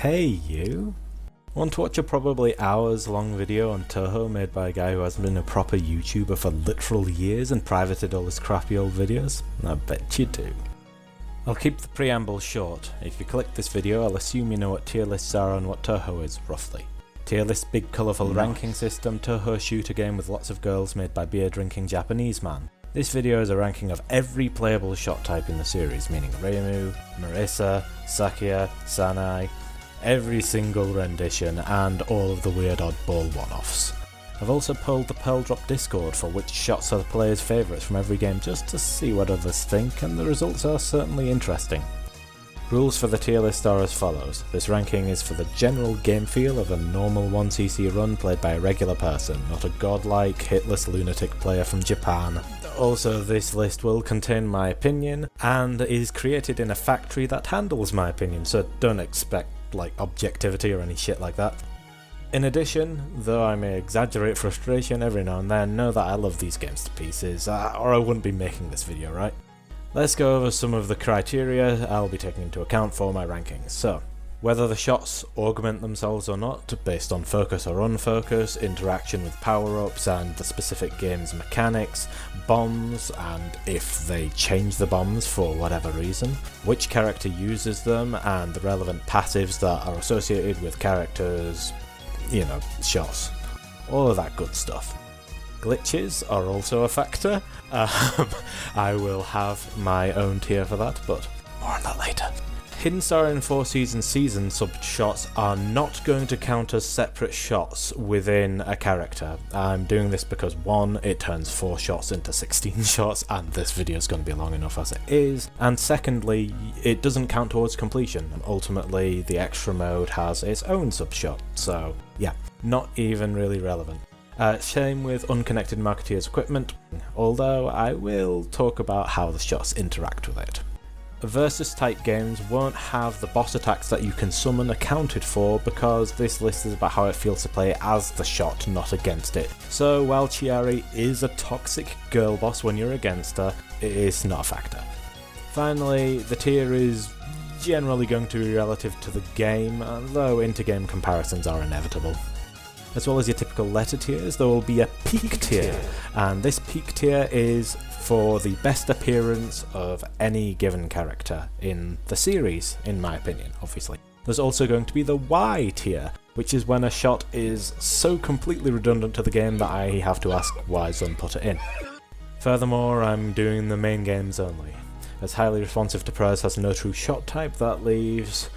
Hey you! Want to watch a probably hours long video on Touhou made by a guy who hasn't been a proper YouTuber for literal years and privated all his crappy old videos? I bet you do. I'll keep the preamble short. If you click this video, I'll assume you know what tier lists are and what Touhou is, roughly. Tier list, big colourful ranking system, Touhou shooter game with lots of girls made by beer drinking Japanese man. This video is a ranking of every playable shot type in the series, meaning Reimu, Marisa, Sakia, Sanai, every single rendition, and all of the weird oddball one-offs. I've also polled the Pearl Drop Discord for which shots are the players' favourites from every game just to see what others think, and the results are certainly interesting. Rules for the tier list are as follows. This ranking is for the general game feel of a normal 1cc run played by a regular person, not a godlike, hitless lunatic player from Japan. Also, this list will contain my opinion, and is created in a factory that handles my opinion, so don't expect objectivity or any shit like that. In addition, though I may exaggerate frustration every now and then, know that I love these games to pieces, or I wouldn't be making this video, right? Let's go over some of the criteria I'll be taking into account for my rankings. So, whether the shots augment themselves or not, based on focus or unfocus, interaction with power-ups and the specific game's mechanics, bombs, and if they change the bombs for whatever reason, which character uses them, and the relevant passives that are associated with characters', shots. All of that good stuff. Glitches are also a factor. I will have my own tier for that, but more on that later. Hidden Star and 4 season sub-shots are not going to count as separate shots within a character. I'm doing this because 1, it turns 4 shots into 16 shots, and this video is going to be long enough as it is, and secondly, it doesn't count towards completion, and ultimately the extra mode has its own sub-shot, so yeah, not even really relevant. Same with Unconnected Marketeers equipment, although I will talk about how the shots interact with it. Versus type games won't have the boss attacks that you can summon accounted for because this list is about how it feels to play as the shot, not against it. So while Chiari is a toxic girl boss when you're against her, it is not a factor. Finally, the tier is generally going to be relative to the game, though inter-game comparisons are inevitable. As well as your typical letter tiers, there will be a peak tier, and this peak tier is for the best appearance of any given character in the series, in my opinion, obviously. There's also going to be the Y tier, which is when a shot is so completely redundant to the game that I have to ask why Zun put it in. Furthermore, I'm doing the main games only. As highly responsive to pros has no true shot type, that leaves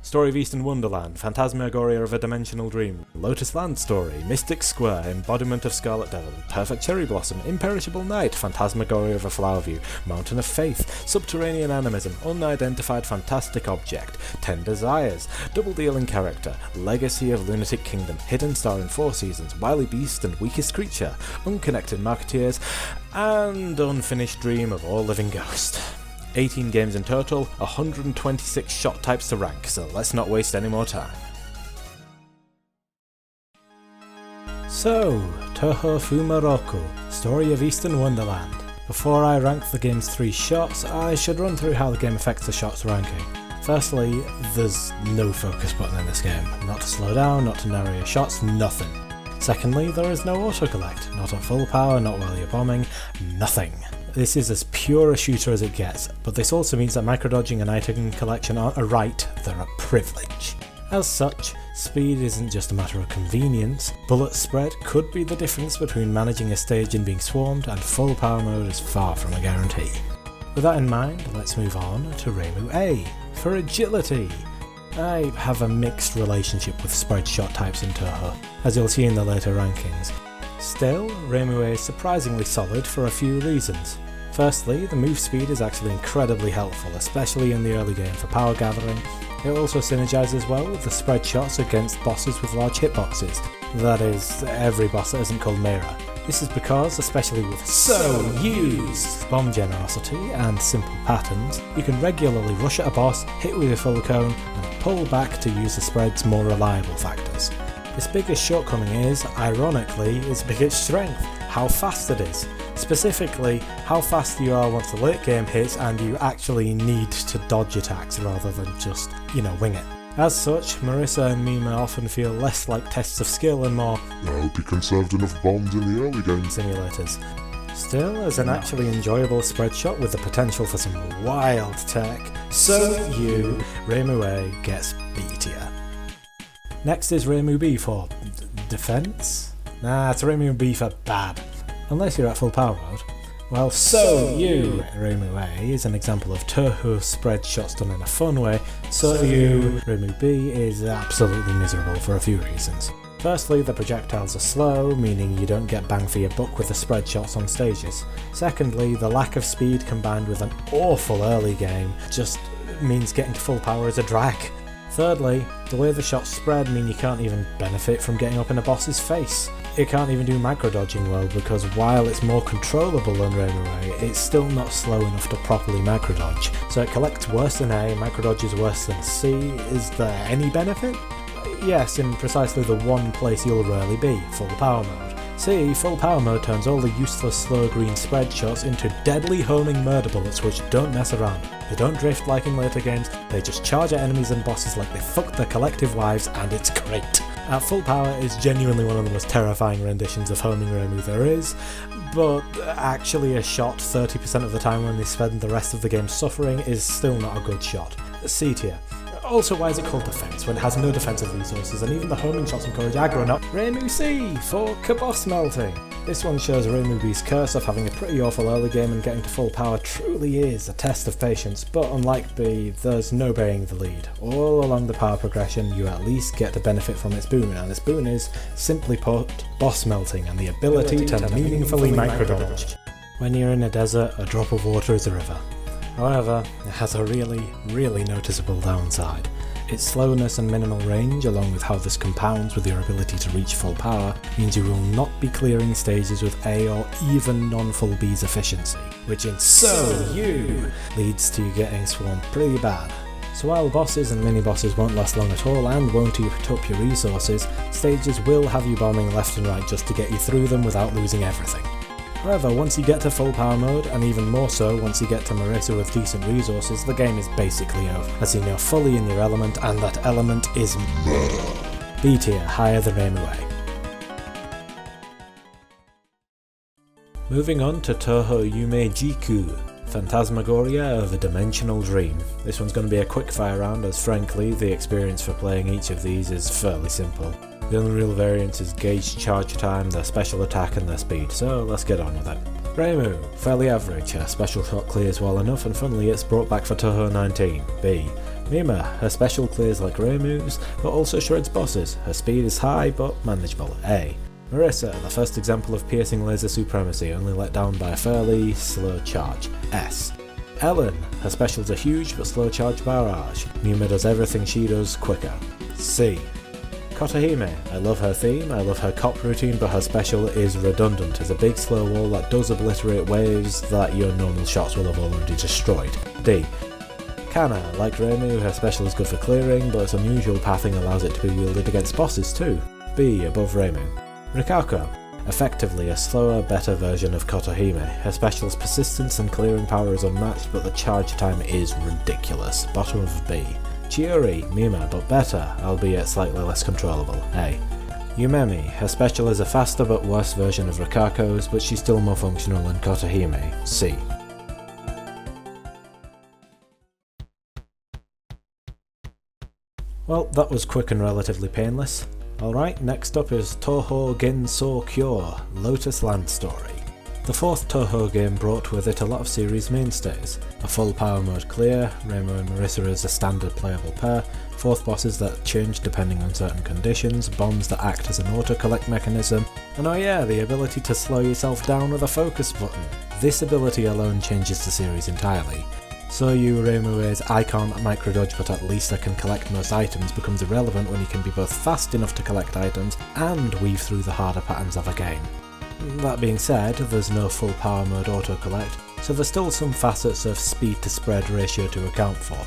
Story of Eastern Wonderland, Phantasmagoria of a Dimensional Dream, Lotus Land Story, Mystic Square, Embodiment of Scarlet Devil, Perfect Cherry Blossom, Imperishable Night, Phantasmagoria of a Flower View, Mountain of Faith, Subterranean Animism, Unidentified Fantastic Object, 10 Desires, Double Dealing Character, Legacy of Lunatic Kingdom, Hidden Star in 4 Seasons, Wily Beast and Weakest Creature, Unconnected Marketeers, and Unfinished Dream of All Living Ghost. 18 games in total, 126 shot types to rank, so let's not waste any more time. So, Touhou Fumaroku, Story of Eastern Wonderland. Before I rank the game's 3 shots, I should run through how the game affects the shots ranking. Firstly, there's no focus button in this game. Not to slow down, not to narrow your shots, nothing. Secondly, there is no autocollect, not at full power, not while you're bombing, nothing. This is as pure a shooter as it gets, but this also means that micrododging and item collection aren't a right, they're a privilege. As such, speed isn't just a matter of convenience, bullet spread could be the difference between managing a stage and being swarmed, and full power mode is far from a guarantee. With that in mind, let's move on to Reimu A, for agility. I have a mixed relationship with spread shot types in Touhou, as you'll see in the later rankings. Still, Reimu A is surprisingly solid for a few reasons. Firstly, the move speed is actually incredibly helpful, especially in the early game for power gathering. It also synergizes well with the spread shots against bosses with large hitboxes, that is, every boss that isn't called Mira. This is because, especially with SoEW's bomb generosity and simple patterns, you can regularly rush at a boss, hit with your full cone, and pull back to use the spread's more reliable factors. Its biggest shortcoming is, ironically, its biggest strength, how fast it is. Specifically, how fast you are once the late game hits and you actually need to dodge attacks rather than just, wing it. As such, Marissa and Mima often feel less like tests of skill and more I hope you conserved enough bombs in the early game simulators. Still, as an actually enjoyable spread shot with the potential for some wild tech, SoEW Reimu A gets B tier. Next is Reimu B for defense? Nah, it's Reimu B for bad. Unless you're at full power mode. Well, SoEW Reimu A is an example of Touhou spread shots done in a fun way. SoEW Reimu B is absolutely miserable for a few reasons. Firstly, the projectiles are slow, meaning you don't get bang for your buck with the spread shots on stages. Secondly, the lack of speed combined with an awful early game just means getting to full power is a drag. Thirdly, the way the shots spread mean you can't even benefit from getting up in a boss's face. It can't even do macro dodging well because while it's more controllable than Reimu A, it's still not slow enough to properly macro dodge. So it collects worse than A, macro dodges worse than C. Is there any benefit? Yes, in precisely the one place you'll rarely be, full power mode. C, full power mode turns all the useless slow green spread shots into deadly homing murder bullets which don't mess around. They don't drift like in later games, they just charge at enemies and bosses like they fucked their collective wives, and it's great. At full power, it's genuinely one of the most terrifying renditions of homing Reimu there is, but actually a shot 30% of the time when they spend the rest of the game suffering is still not a good shot. C tier. Also, why is it called defense when it has no defensive resources, and even the homing shots encourage aggro, not Reimu C for kaboss melting. This one shows Reimu B's curse of having a pretty awful early game, and getting to full power truly is a test of patience, but unlike B, there's no burying the lead. All along the power progression, you at least get to benefit from its boon, and its boon is, simply put, boss melting and the ability to meaningfully micrododge. When you're in a desert, a drop of water is a river. However, it has a really noticeable downside. Its slowness and minimal range, along with how this compounds with your ability to reach full power, means you will not be clearing stages with A or even non-full B's efficiency, which in SoEW leads to you getting swarmed pretty bad. So while bosses and mini-bosses won't last long at all and won't eat up your resources, stages will have you bombing left and right just to get you through them without losing everything. However, once you get to full power mode, and even more so once you get to Marissa with decent resources, the game is basically over, as you're now fully in your element, and that element is murder. B tier, higher than Reimu A. Moving on to Touhou Yumejiku, Phantasmagoria of a Dimensional Dream. This one's going to be a quick fire round, as frankly, the experience for playing each of these is fairly simple. The only real variance is gauge charge time, their special attack and their speed, so let's get on with it. Reimu, fairly average, her special shot clears well enough, and funnily it's brought back for Touhou 19. B. Mima, her special clears like Reimu's, but also shreds bosses, her speed is high but manageable. A. Marissa, the first example of piercing laser supremacy, only let down by a fairly slow charge. S. Ellen, her specials are huge but slow charge barrage. Mima does everything she does quicker. C. Kotohime, I love her theme, I love her cop routine, but her special is redundant as a big slow wall that does obliterate waves that your normal shots will have already destroyed. D. Kana, like Reimu, her special is good for clearing, but its unusual pathing allows it to be wielded against bosses too. B. Above Reimu. Rikako, effectively a slower, better version of Kotohime. Her special's persistence and clearing power is unmatched, but the charge time is ridiculous. Bottom of B. Chiori, Mima, but better, albeit slightly less controllable. A. Yumemi, her special is a faster but worse version of Rikako's, but she's still more functional than Kotohime. C. Well, that was quick and relatively painless. Alright, next up is Touhou Genso Kyo, Lotus Land Story. The fourth Touhou game brought with it a lot of series mainstays. A full power mode clear, Reimu and Marissa as a standard playable pair, fourth bosses that change depending on certain conditions, bombs that act as an auto-collect mechanism, and oh yeah, the ability to slow yourself down with a focus button. This ability alone changes the series entirely. SoEW Reimu's I can't micrododge but at least I can collect most items becomes irrelevant when you can be both fast enough to collect items and weave through the harder patterns of a game. That being said, there's no full power mode auto-collect, so there's still some facets of speed to spread ratio to account for.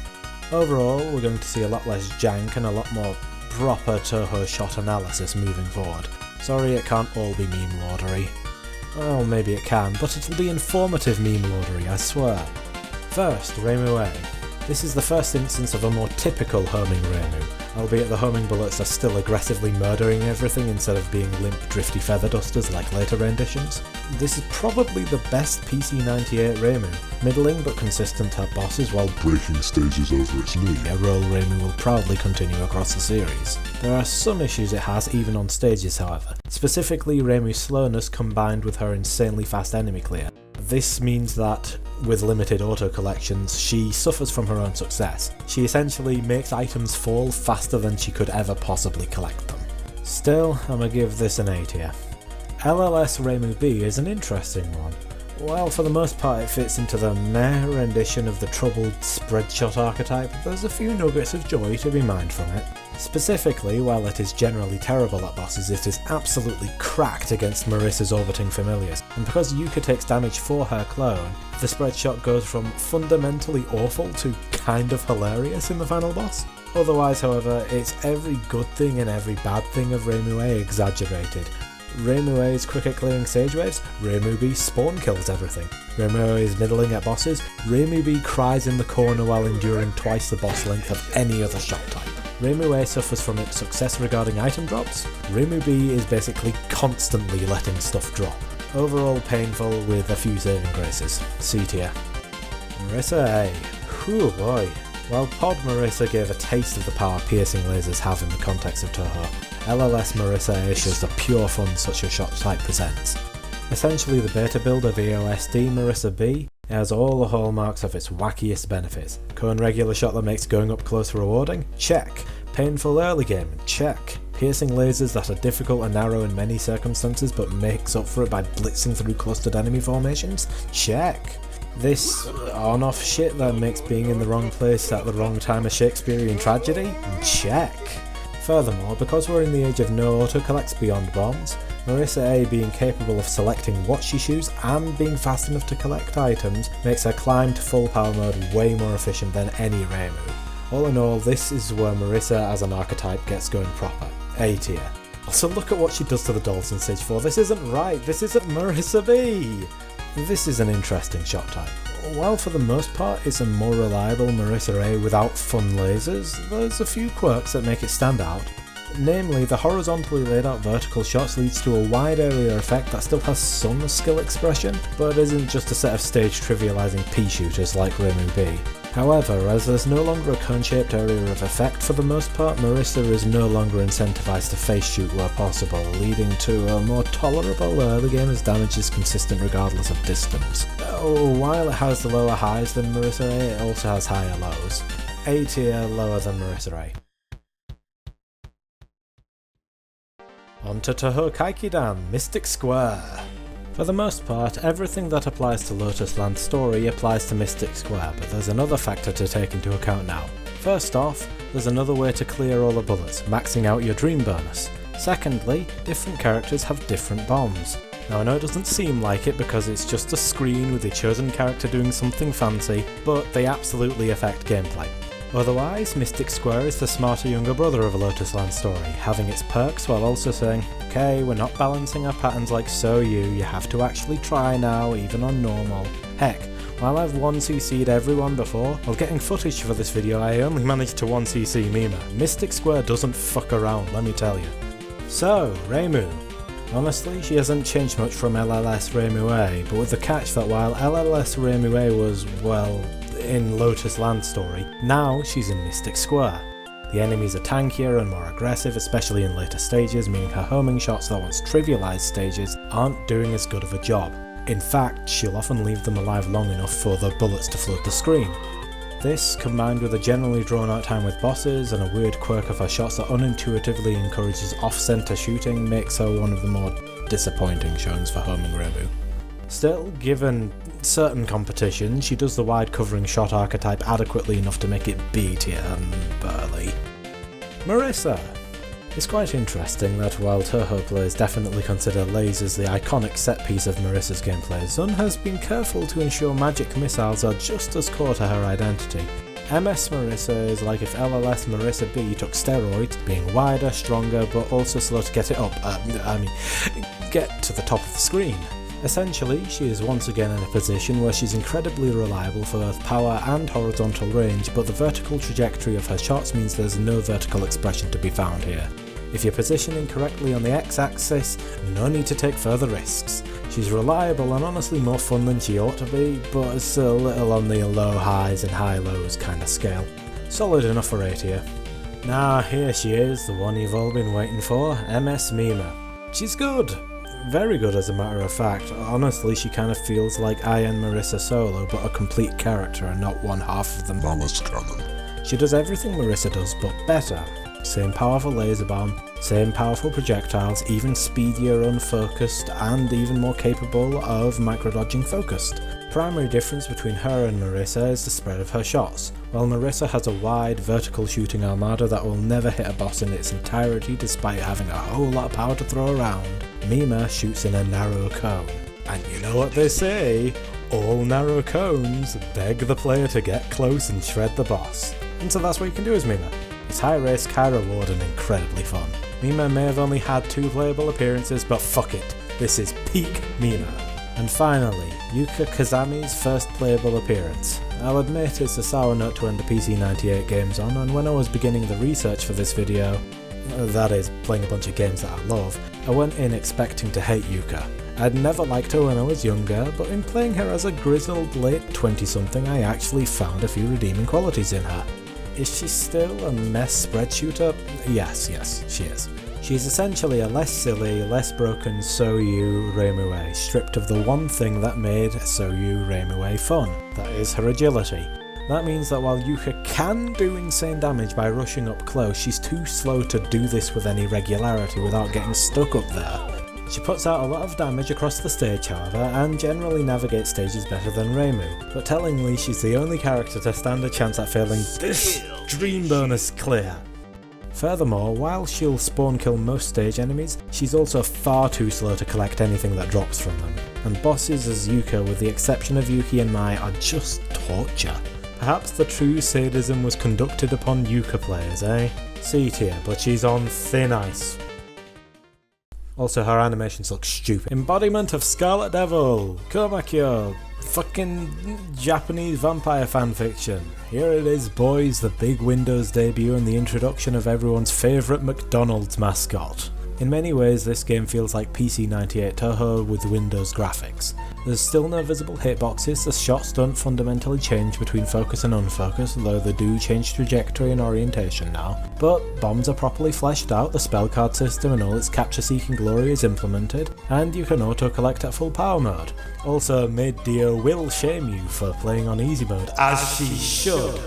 Overall, we're going to see a lot less jank and a lot more proper Touhou shot analysis moving forward. Sorry it can't all be meme lordery. Well, maybe it can, but it'll be informative meme lordery, I swear. First, Reimu A. This is the first instance of a more typical homing Reimu, albeit the homing bullets are still aggressively murdering everything instead of being limp, drifty feather dusters like later renditions. This is probably the best PC98 Reimu, middling but consistent at bosses while breaking stages over its knee. A role Reimu will proudly continue across the series. There are some issues it has even on stages however, specifically Reimu's slowness combined with her insanely fast enemy clear. This means that, with limited auto collections, she suffers from her own success. She essentially makes items fall faster than she could ever possibly collect them. Still, I'ma give this an A tier. LLS Reimu B is an interesting one. While for the most part it fits into the meh rendition of the troubled spreadshot archetype, there's a few nuggets of joy to be mined from it. Specifically, while it is generally terrible at bosses, it is absolutely cracked against Marissa's orbiting familiars, and because Yuka takes damage for her clone, the spreadshot goes from fundamentally awful to kind of hilarious in the final boss. Otherwise, however, it's every good thing and every bad thing of Reimu A exaggerated. Reimu A is quick at clearing stage waves, Reimu B spawn kills everything. Reimu A is middling at bosses, Reimu B cries in the corner while enduring twice the boss length of any other shot type. Reimu A suffers from its success regarding item drops, Reimu B is basically constantly letting stuff drop. Overall painful with a few saving graces. C tier. Marissa A. Whew boy. While Pod Marissa gave a taste of the power piercing lasers have in the context of Touhou, LLS Marissa A shows the pure fun such a shot type presents. Essentially the beta build of EoSD Marissa B, it has all the hallmarks of its wackiest benefits. Cone regular shot that makes going up close rewarding? Check. Painful early game? Check. Piercing lasers that are difficult and narrow in many circumstances but makes up for it by blitzing through clustered enemy formations? Check. This on-off shit that makes being in the wrong place at the wrong time a Shakespearean tragedy? Check. Furthermore, because we're in the age of no auto-collects beyond bombs, Marissa A being capable of selecting what she shoots and being fast enough to collect items makes her climb to full power mode way more efficient than any Reimu. All in all, this is where Marissa as an archetype gets going proper. A tier. Also look at what she does to the dolls in stage 4, this isn't right, this isn't Marissa B! This is an interesting shot type. While for the most part it's a more reliable Marissa A without fun lasers, there's a few quirks that make it stand out. Namely, the horizontally laid out vertical shots leads to a wide area effect that still has some skill expression, but isn't just a set of stage trivializing pea shooters like Reimu B. However, as there's no longer a cone-shaped area of effect for the most part, Marissa is no longer incentivized to face shoot where possible, leading to a more tolerable early game as damage is consistent regardless of distance. While it has the lower highs than Marissa A, it also has higher lows. A tier lower than Marissa A. On to Touhou Kaikidan, Mystic Square. For the most part, everything that applies to Lotus Land story applies to Mystic Square, but there's another factor to take into account now. First off, there's another way to clear all the bullets, maxing out your dream bonus. Secondly, different characters have different bombs. Now I know it doesn't seem like it because it's just a screen with your chosen character doing something fancy, but they absolutely affect gameplay. Otherwise, Mystic Square is the smarter younger brother of a Lotus Land story, having its perks while also saying, okay, we're not balancing our patterns like SoEW, you have to actually try now, even on normal. Heck, while I've 1cc'd everyone before, while getting footage for this video I only managed to 1cc Mima. Mystic Square doesn't fuck around, let me tell you. So, Reimu. Honestly, she hasn't changed much from LLS Reimu A, but with the catch that while LLS Reimu A was, well, in Lotus Land story, now she's in Mystic Square. The enemies are tankier and more aggressive, especially in later stages, meaning her homing shots that once trivialized stages aren't doing as good of a job. In fact, she'll often leave them alive long enough for the bullets to flood the screen. This, combined with a generally drawn out time with bosses and a weird quirk of her shots that unintuitively encourages off-center shooting, makes her one of the more disappointing showings for homing Reimu. Still, given certain competition, she does the wide covering shot archetype adequately enough to make it B tier and barely. Marissa! It's quite interesting that while Touhou players definitely consider lasers the iconic set piece of Marissa's gameplay, Zun has been careful to ensure magic missiles are just as core to her identity. MS Marissa is like if LLS Marissa B took steroids, being wider, stronger, but also slow to get it up, get to the top of the screen. Essentially, she is once again in a position where she's incredibly reliable for both power and horizontal range, but the vertical trajectory of her shots means there's no vertical expression to be found here. If you're positioning correctly on the x-axis, no need to take further risks. She's reliable and honestly more fun than she ought to be, but is still a little on the low highs and high lows kind of scale. Solid enough for A tier. Now here she is, the one you've all been waiting for, MS Mima. She's good. Very good as a matter of fact. Honestly, she kind of feels like I and Marissa solo, but a complete character and not one half of them. Malice Cannon. She does everything Marissa does, but better. Same powerful laser bomb, same powerful projectiles, even speedier unfocused, and even more capable of micro-dodging focused. Primary difference between her and Marissa is the spread of her shots. While Marissa has a wide, vertical shooting armada that will never hit a boss in its entirety despite having a whole lot of power to throw around, Mima shoots in a narrow cone. And you know what they say, all narrow cones beg the player to get close and shred the boss. And so that's what you can do as Mima. It's high risk, high reward, and incredibly fun. Mima may have only had 2 playable appearances, but fuck it, this is peak Mima. And finally, Yuka Kazami's first playable appearance. I'll admit it's a sour note to end the PC98 games on, and when I was beginning the research for this video, that is, playing a bunch of games that I love, I went in expecting to hate Yuka. I'd never liked her when I was younger, but in playing her as a grizzled late 20-something I actually found a few redeeming qualities in her. Is she still a mess spread shooter? Yes, she is. She's essentially a less silly, less broken SoEW Reimue, stripped of the one thing that made SoEW Reimue fun, that is her agility. That means that while Yuka can do insane damage by rushing up close, she's too slow to do this with any regularity without getting stuck up there. She puts out a lot of damage across the stage however, and generally navigates stages better than Reimu, but tellingly she's the only character to stand a chance at failing this dream bonus clear. Furthermore, while she'll spawn kill most stage enemies, she's also far too slow to collect anything that drops from them, and bosses as Yuka with the exception of Yuki and Mai are just torture. Perhaps the true sadism was conducted upon Yuka players, eh? C tier, but she's on thin ice. Also, her animations look stupid. Embodiment of Scarlet Devil! Komakyo! Fucking Japanese vampire fanfiction. Here it is, boys, the big Windows debut and the introduction of everyone's favourite McDonald's mascot. In many ways, this game feels like PC98 Touhou with Windows graphics. There's still no visible hitboxes, the shots don't fundamentally change between focus and unfocus, though they do change trajectory and orientation now. But bombs are properly fleshed out, the spell card system and all its capture-seeking glory is implemented, and you can auto-collect at full power mode. Also, Mid-Dio will shame you for playing on easy mode, as she should.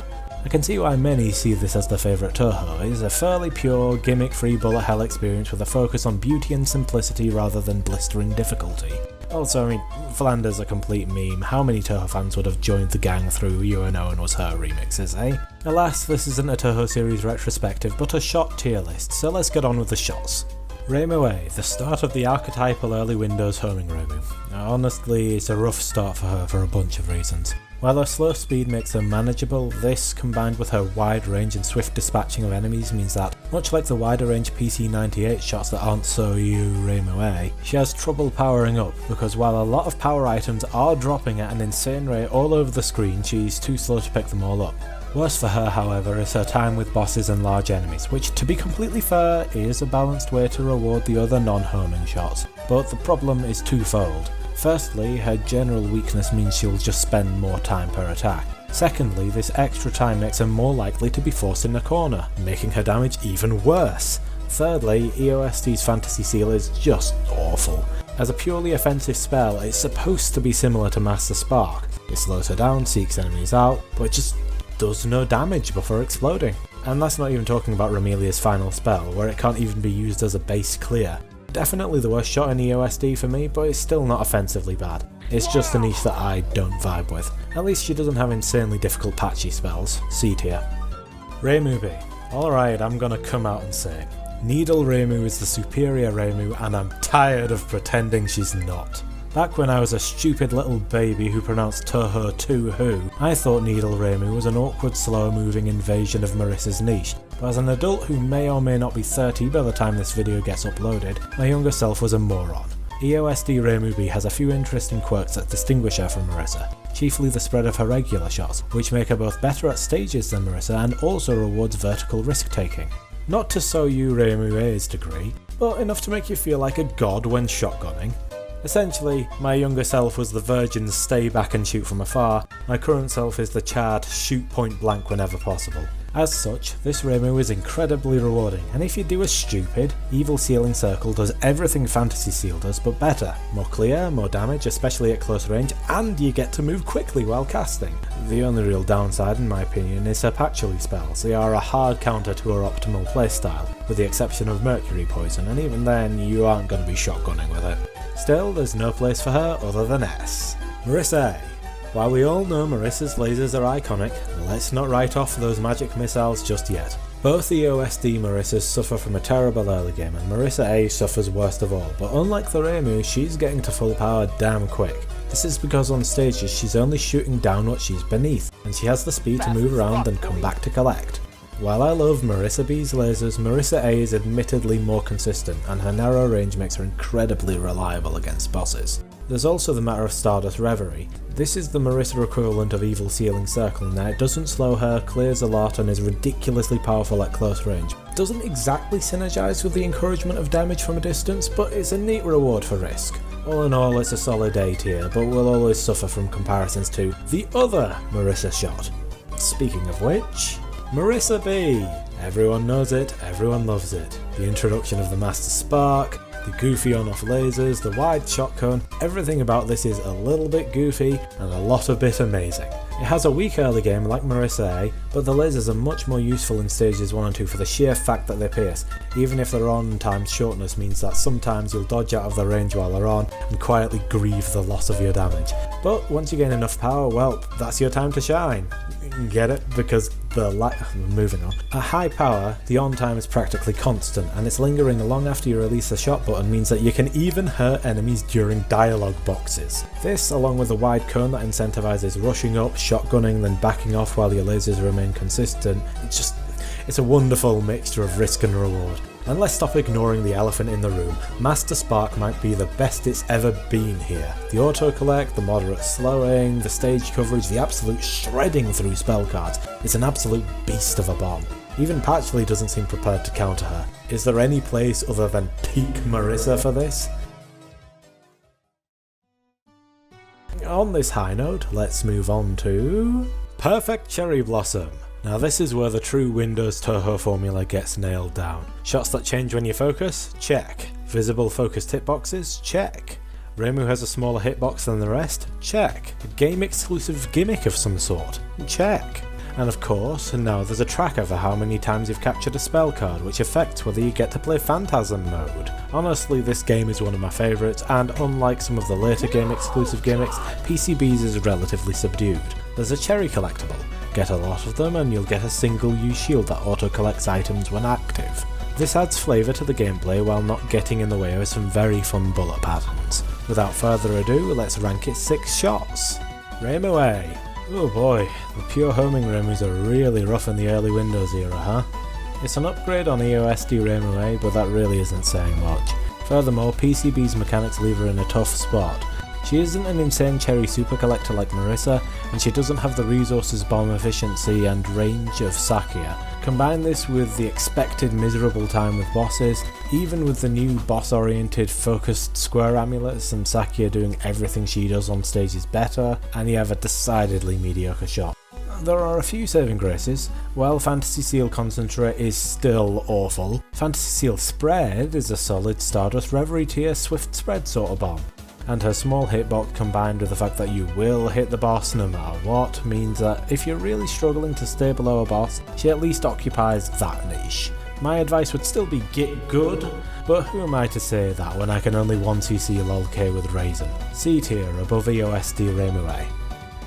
I can see why many see this as their favourite Touhou. It is a fairly pure, gimmick-free bullet hell experience with a focus on beauty and simplicity rather than blistering difficulty. Also, I mean, Flander's a complete meme. How many Touhou fans would have joined the gang through You and Owen Was Her remixes, eh? Alas, this isn't a Touhou series retrospective, but a shot tier list, so let's get on with the shots. Reimue, the start of the archetypal early Windows homing Reimu. Now, honestly, it's a rough start for her for a bunch of reasons. While her slow speed makes her manageable, this, combined with her wide range and swift dispatching of enemies, means that, much like the wider range PC98 shots that aren't SoEW Reimue, she has trouble powering up, because while a lot of power items are dropping at an insane rate all over the screen, she's too slow to pick them all up. Worse for her, however, is her time with bosses and large enemies, which, to be completely fair, is a balanced way to reward the other non-homing shots, but the problem is twofold. Firstly, her general weakness means she'll just spend more time per attack. Secondly, this extra time makes her more likely to be forced in a corner, making her damage even worse. Thirdly, EoSD's Fantasy Seal is just awful. As a purely offensive spell, it's supposed to be similar to Master Spark. It slows her down, seeks enemies out, but it just does no damage before exploding. And that's not even talking about Ramelia's final spell, where it can't even be used as a base clear. Definitely the worst shot in EoSD for me, but it's still not offensively bad. It's just a niche that I don't vibe with. At least she doesn't have insanely difficult patchy spells. C tier. Reimu B. Alright, I'm gonna come out and say, Needle Reimu is the superior Reimu, and I'm tired of pretending she's not. Back when I was a stupid little baby who pronounced Touhou Touhou, I thought Needle Reimu was an awkward, slow-moving invasion of Marissa's niche, but as an adult who may or may not be 30 by the time this video gets uploaded, my younger self was a moron. EoSD Reimu B has a few interesting quirks that distinguish her from Marissa, chiefly the spread of her regular shots, which make her both better at stages than Marissa and also rewards vertical risk-taking. Not to SoEW Reimu A's degree, but enough to make you feel like a god when shotgunning. Essentially, my younger self was the virgin's stay back and shoot from afar, my current self is the charred shoot point blank whenever possible. As such, this Reimu is incredibly rewarding, and if you do a stupid, Evil Sealing Circle does everything Fantasy Seal does but better. More clear, more damage, especially at close range, and you get to move quickly while casting. The only real downside in my opinion is her Patchouli spells. They are a hard counter to her optimal playstyle, with the exception of Mercury Poison, and even then you aren't going to be shotgunning with it. Still, there's no place for her other than S. Marissa A. While we all know Marissa's lasers are iconic, let's not write off those magic missiles just yet. Both the EoSD Marissas suffer from a terrible early game, and Marissa A suffers worst of all, but unlike the Reimu, she's getting to full power damn quick. This is because on stages she's only shooting down what she's beneath, and she has the speed to move around and come back to collect. While I love Marissa B's lasers, Marissa A is admittedly more consistent, and her narrow range makes her incredibly reliable against bosses. There's also the matter of Stardust Reverie. This is the Marissa equivalent of Evil Sealing Circle in that it doesn't slow her, clears a lot, and is ridiculously powerful at close range. It doesn't exactly synergise with the encouragement of damage from a distance, but it's a neat reward for risk. All in all, it's a solid A tier, but will always suffer from comparisons to the other Marissa shot. Speaking of which, Marissa B. Everyone knows it, everyone loves it. The introduction of the Master Spark, the goofy on-off lasers, the wide shot cone, everything about this is a little bit goofy and a lot of bit amazing. It has a weak early game like Marissa A, but the lasers are much more useful in stages 1 and 2 for the sheer fact that they pierce, even if their on times shortness means that sometimes you'll dodge out of the range while they're on and quietly grieve the loss of your damage. But once you gain enough power, well, that's your time to shine. Get it? Because moving on. At high power, the on time is practically constant, and its lingering long after you release the shot button means that you can even hurt enemies during dialogue boxes. This, along with the wide cone that incentivizes rushing up, shotgunning, then backing off while your lasers remain consistent, it's a wonderful mixture of risk and reward. And let's stop ignoring the elephant in the room. Master Spark might be the best it's ever been here. The auto-collect, the moderate slowing, the stage coverage, the absolute shredding through spell cards. It's an absolute beast of a bomb. Even Patchouli doesn't seem prepared to counter her. Is there any place other than peak Marissa for this? On this high note, let's move on to Perfect Cherry Blossom. Now this is where the true Windows Touhou formula gets nailed down. Shots that change when you focus? Check. Visible focused hitboxes? Check. Reimu has a smaller hitbox than the rest? Check. A game exclusive gimmick of some sort? Check. And of course, now there's a tracker for how many times you've captured a spell card, which affects whether you get to play Phantasm mode. Honestly, this game is one of my favourites, and unlike some of the later game exclusive gimmicks, PCB's is relatively subdued. There's a cherry collectible. Get a lot of them and you'll get a single-use shield that auto-collects items when active. This adds flavour to the gameplay while not getting in the way of some very fun bullet patterns. Without further ado, let's rank its 6 shots. Reimu A. Oh boy, the pure homing Reimus are really rough in the early Windows era, huh? It's an upgrade on EoSD Reimu A, but that really isn't saying much. Furthermore, PCB's mechanics leave her in a tough spot. She isn't an insane cherry super collector like Marissa, and she doesn't have the resources, bomb efficiency and range of Sakia. Combine this with the expected miserable time with bosses, even with the new boss-oriented focused square amulets and Sakia doing everything she does on stages better, and you have a decidedly mediocre shot. There are a few saving graces. While Fantasy Seal Concentrate is still awful, Fantasy Seal Spread is a solid Stardust Reverie tier swift spread sort of bomb. And her small hitbox combined with the fact that you will hit the boss no matter what means that if you're really struggling to stay below a boss, she at least occupies that niche. My advice would still be get good, but who am I to say that when I can only 1cc lolk with Raisin? C tier above EoSD Reimu A.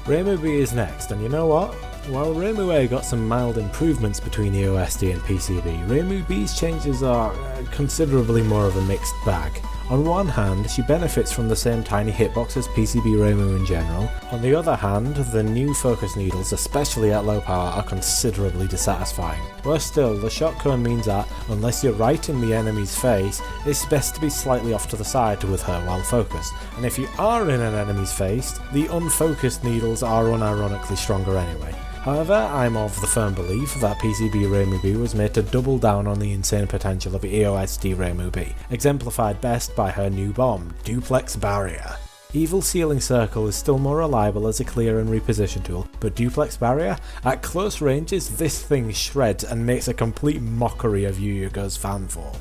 Reimu B is next, and you know what? While Reimu A got some mild improvements between EoSD and PCB, Reimu B's changes are considerably more of a mixed bag. On one hand, she benefits from the same tiny hitbox as PCB Reimu in general. On the other hand, the new focus needles, especially at low power, are considerably dissatisfying. Worse still, the shot cone means that, unless you're right in the enemy's face, it's best to be slightly off to the side with her while focused, and if you are in an enemy's face, the unfocused needles are unironically stronger anyway. However, I'm of the firm belief that PCB Reimu B was made to double down on the insane potential of EoSD Reimu B, exemplified best by her new bomb, Duplex Barrier. Evil Sealing Circle is still more reliable as a clear and reposition tool, but Duplex Barrier? At close ranges, this thing shreds and makes a complete mockery of Yu Yu Go's fan form.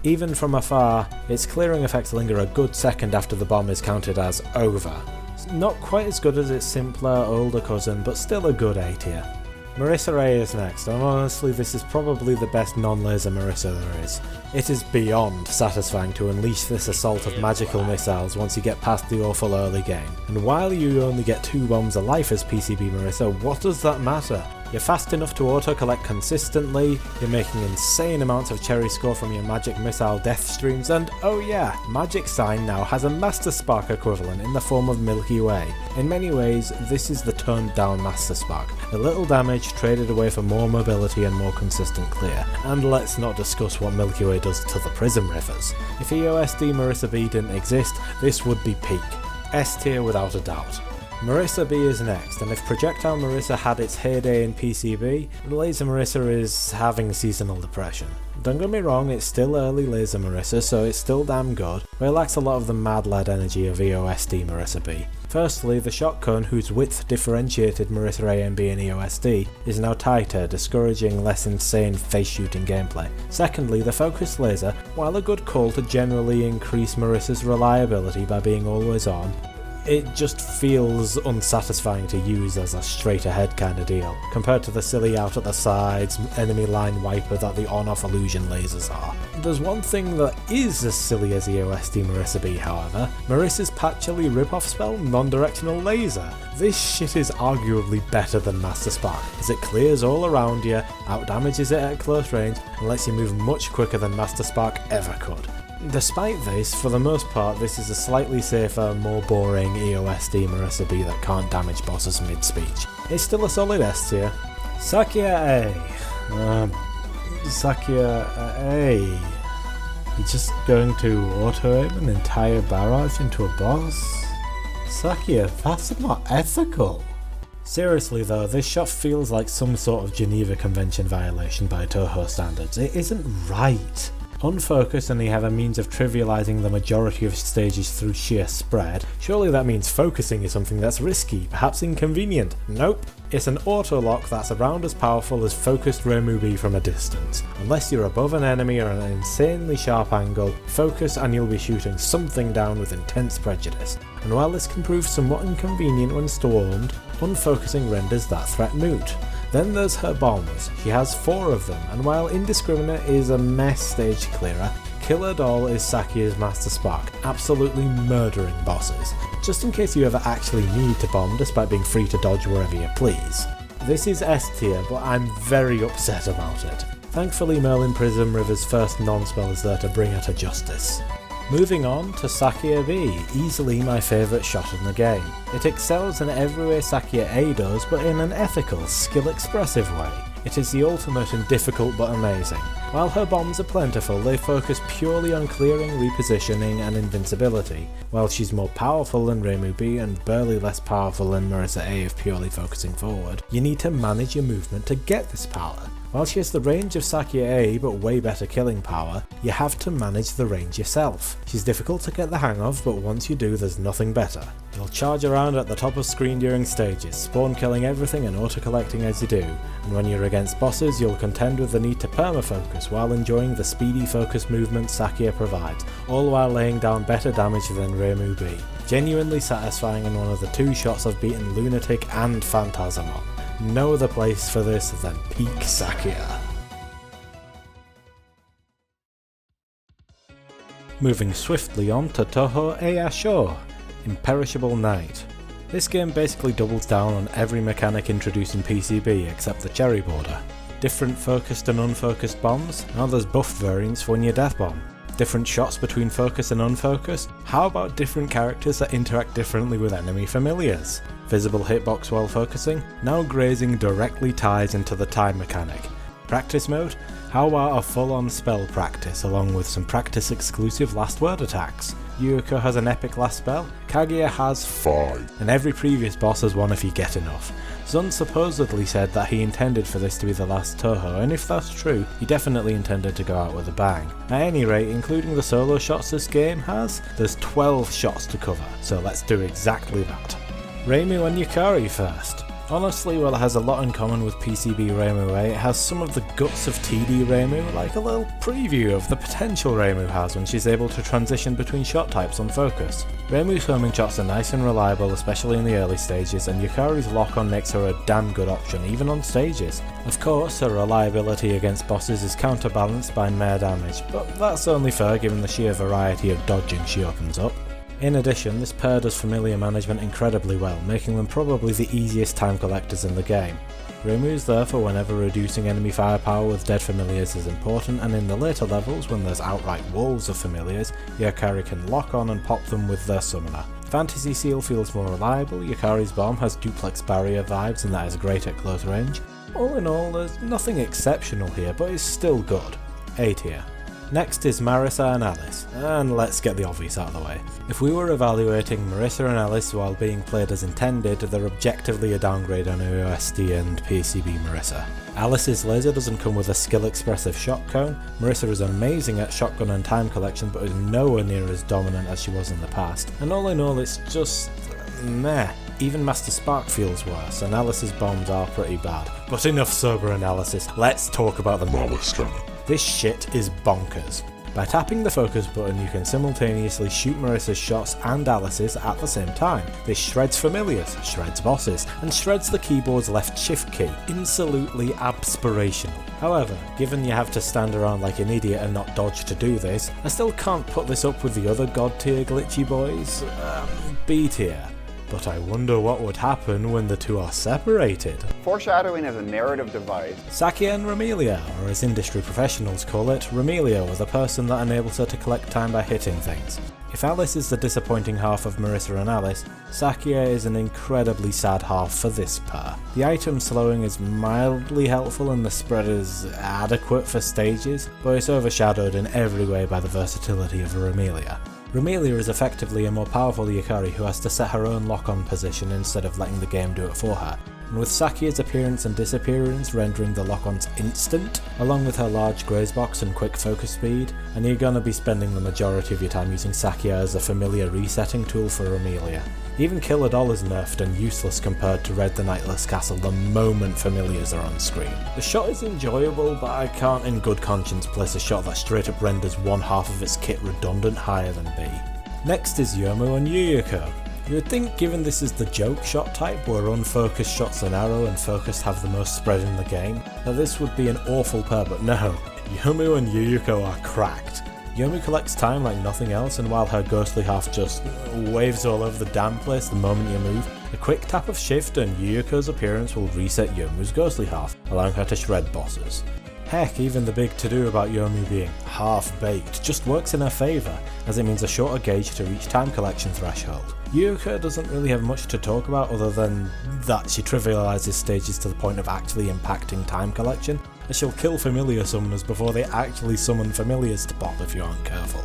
Even from afar, its clearing effects linger a good second after the bomb is counted as over. Not quite as good as its simpler, older cousin, but still a good A tier. Marissa A is next, and honestly this is probably the best non-laser Marissa there is. It is beyond satisfying to unleash this assault of magical missiles once you get past the awful early game. And while you only get 2 bombs of life as PCB Marissa, what does that matter? You're fast enough to auto-collect consistently, you're making insane amounts of cherry score from your magic missile death streams, and oh yeah, Magic Sign now has a Master Spark equivalent in the form of Milky Way. In many ways, this is the toned down Master Spark, a little damage traded away for more mobility and more consistent clear. And let's not discuss what Milky Way does to the Prism Rivers. If EoSD Marissa B didn't exist, this would be peak. S tier without a doubt. Marissa B is next, and if Projectile Marissa had its heyday in PCB, Laser Marissa is having seasonal depression. Don't get me wrong, it's still early Laser Marissa, so it's still damn good, but it lacks a lot of the mad lad energy of EoSD Marissa B. Firstly, the shot cone, whose width differentiated Marissa A and B in EoSD, is now tighter, discouraging less insane face-shooting gameplay. Secondly, the focused laser, while a good call to generally increase Marissa's reliability by being always on, it just feels unsatisfying to use as a straight ahead kind of deal, compared to the silly out at the sides, enemy line wiper that the on-off illusion lasers are. There's one thing that is as silly as EoSD Marissa B, however, Marissa's patchily rip-off spell, Non-Directional Laser. This shit is arguably better than Master Spark, as it clears all around you, outdamages it at close range, and lets you move much quicker than Master Spark ever could. Despite this, for the most part, this is a slightly safer, more boring EoSD Marissa B that can't damage bosses mid-speech. It's still a solid S tier. Sakia A. Sakia A. You're just going to auto-aim an entire barrage into a boss? Sakia, that's not ethical. Seriously though, this shot feels like some sort of Geneva Convention violation by Touhou standards. It isn't right. Unfocused and you have a means of trivializing the majority of stages through sheer spread, surely that means focusing is something that's risky, perhaps inconvenient. Nope. It's an auto-lock that's around as powerful as focused Reimu B from a distance. Unless you're above an enemy or at an insanely sharp angle, focus and you'll be shooting something down with intense prejudice. And while this can prove somewhat inconvenient when stormed, unfocusing renders that threat moot. Then there's her bombs. She has 4 of them, and while Indiscriminate is a mess stage clearer, Killer Doll is Sakia's Master Spark, absolutely murdering bosses, just in case you ever actually need to bomb despite being free to dodge wherever you please. This is S tier, but I'm very upset about it. Thankfully Merlin Prism River's first non-spell is there to bring her to justice. Moving on to Sakia B, easily my favourite shot in the game. It excels in every way Sakia A does, but in an ethical, skill-expressive way. It is the ultimate in difficult but amazing. While her bombs are plentiful, they focus purely on clearing, repositioning and invincibility. While she's more powerful than Reimu B and barely less powerful than Marissa A if purely focusing forward, you need to manage your movement to get this power. While she has the range of Sakia A but way better killing power, you have to manage the range yourself. She's difficult to get the hang of, but once you do there's nothing better. You'll charge around at the top of screen during stages, spawn killing everything and auto-collecting as you do, and when you're against bosses you'll contend with the need to perma-focus while enjoying the speedy focus movement Sakia provides, all while laying down better damage than Reimu B. Genuinely satisfying in one of the 2 shots I've beaten Lunatic and Phantasm on. No other place for this than peak Sakia. Moving swiftly on to Touhou Eisho, Imperishable Night. This game basically doubles down on every mechanic introduced in PCB except the cherry border. Different focused and unfocused bombs, now there's buffed variants for when you death bomb. different shots between focus and unfocus? How about different characters that interact differently with enemy familiars? Visible hitbox while focusing? Now grazing directly ties into the time mechanic. Practice mode? How about a full-on spell practice along with some practice-exclusive last word attacks? Yuuko has an epic last spell, Kaguya has 5, and every previous boss has one if you get enough. Zun supposedly said that he intended for this to be the last Touhou, and if that's true, he definitely intended to go out with a bang. At any rate, including the solo shots this game has, there's 12 shots to cover, so let's do exactly that. Reimu and Yukari first. Honestly, while it has a lot in common with PCB Reimu A, it has some of the guts of TD Reimu, like a little preview of the potential Reimu has when she's able to transition between shot types on focus. Reimu's homing shots are nice and reliable, especially in the early stages, and Yukari's lock-on makes her a damn good option even on stages. Of course, her reliability against bosses is counterbalanced by mere damage, but that's only fair given the sheer variety of dodging she opens up. In addition, this pair does familiar management incredibly well, making them probably the easiest time collectors in the game. Reimu is there for whenever reducing enemy firepower with dead familiars is important, and in the later levels when there's outright walls of familiars, Yukari can lock on and pop them with their summoner. Fantasy Seal feels more reliable, Yukari's bomb has duplex barrier vibes and that is great at close range. All in all, there's nothing exceptional here, but it's still good. A tier. Next is Marissa and Alice, and let's get the obvious out of the way. If we were evaluating Marissa and Alice while being played as intended, they're objectively a downgrade on EoSD and PCB Marissa. Alice's laser doesn't come with a skill-expressive shot cone, Marissa is amazing at shotgun and time collection but is nowhere near as dominant as she was in the past, and all in all it's just meh. Even Master Spark feels worse, and Alice's bombs are pretty bad. But enough sober analysis, let's talk about the Malice Cannon. This shit is bonkers. By tapping the focus button you can simultaneously shoot Marissa's shots and Alice's at the same time. This shreds familiars, shreds bosses, and shreds the keyboard's left shift key. Absolutely aspirational. However, given you have to stand around like an idiot and not dodge to do this, I still can't put this up with the other god tier glitchy boys. B tier. But I wonder what would happen when the two are separated. Foreshadowing is a narrative device. Sakia and Romelia, or as industry professionals call it, Romelia was a person that enables her to collect time by hitting things. If Alice is the disappointing half of Marissa and Alice, Sakia is an incredibly sad half for this pair. The item slowing is mildly helpful and the spread is adequate for stages, but it's overshadowed in every way by the versatility of Romelia. Romelia is effectively a more powerful Yukari who has to set her own lock-on position instead of letting the game do it for her, and with Sakia's appearance and disappearance rendering the lock-ons instant, along with her large graze box and quick focus speed, and you're gonna be spending the majority of your time using Sakia as a familiar resetting tool for Romelia. Even Killer Doll is nerfed and useless compared to Red the Nightless Castle the moment familiars are on screen. The shot is enjoyable, but I can't in good conscience place a shot that straight up renders one half of its kit redundant higher than B. Next is Yomu and Yuyuko. You would think given this is the joke shot type where unfocused shots are narrow and focused have the most spread in the game, that this would be an awful pair, but no, Yomu and Yuyuko are cracked. Yomu collects time like nothing else, and while her ghostly half just waves all over the damn place the moment you move, a quick tap of shift and Yuyuko's appearance will reset Yomu's ghostly half, allowing her to shred bosses. Heck, even the big to-do about Yomu being half-baked just works in her favour, as it means a shorter gauge to reach time collection threshold. Yuyuko doesn't really have much to talk about other than that she trivialises stages to the point of actually impacting time collection, as she'll kill familiar summoners before they actually summon familiars to pop if you aren't careful.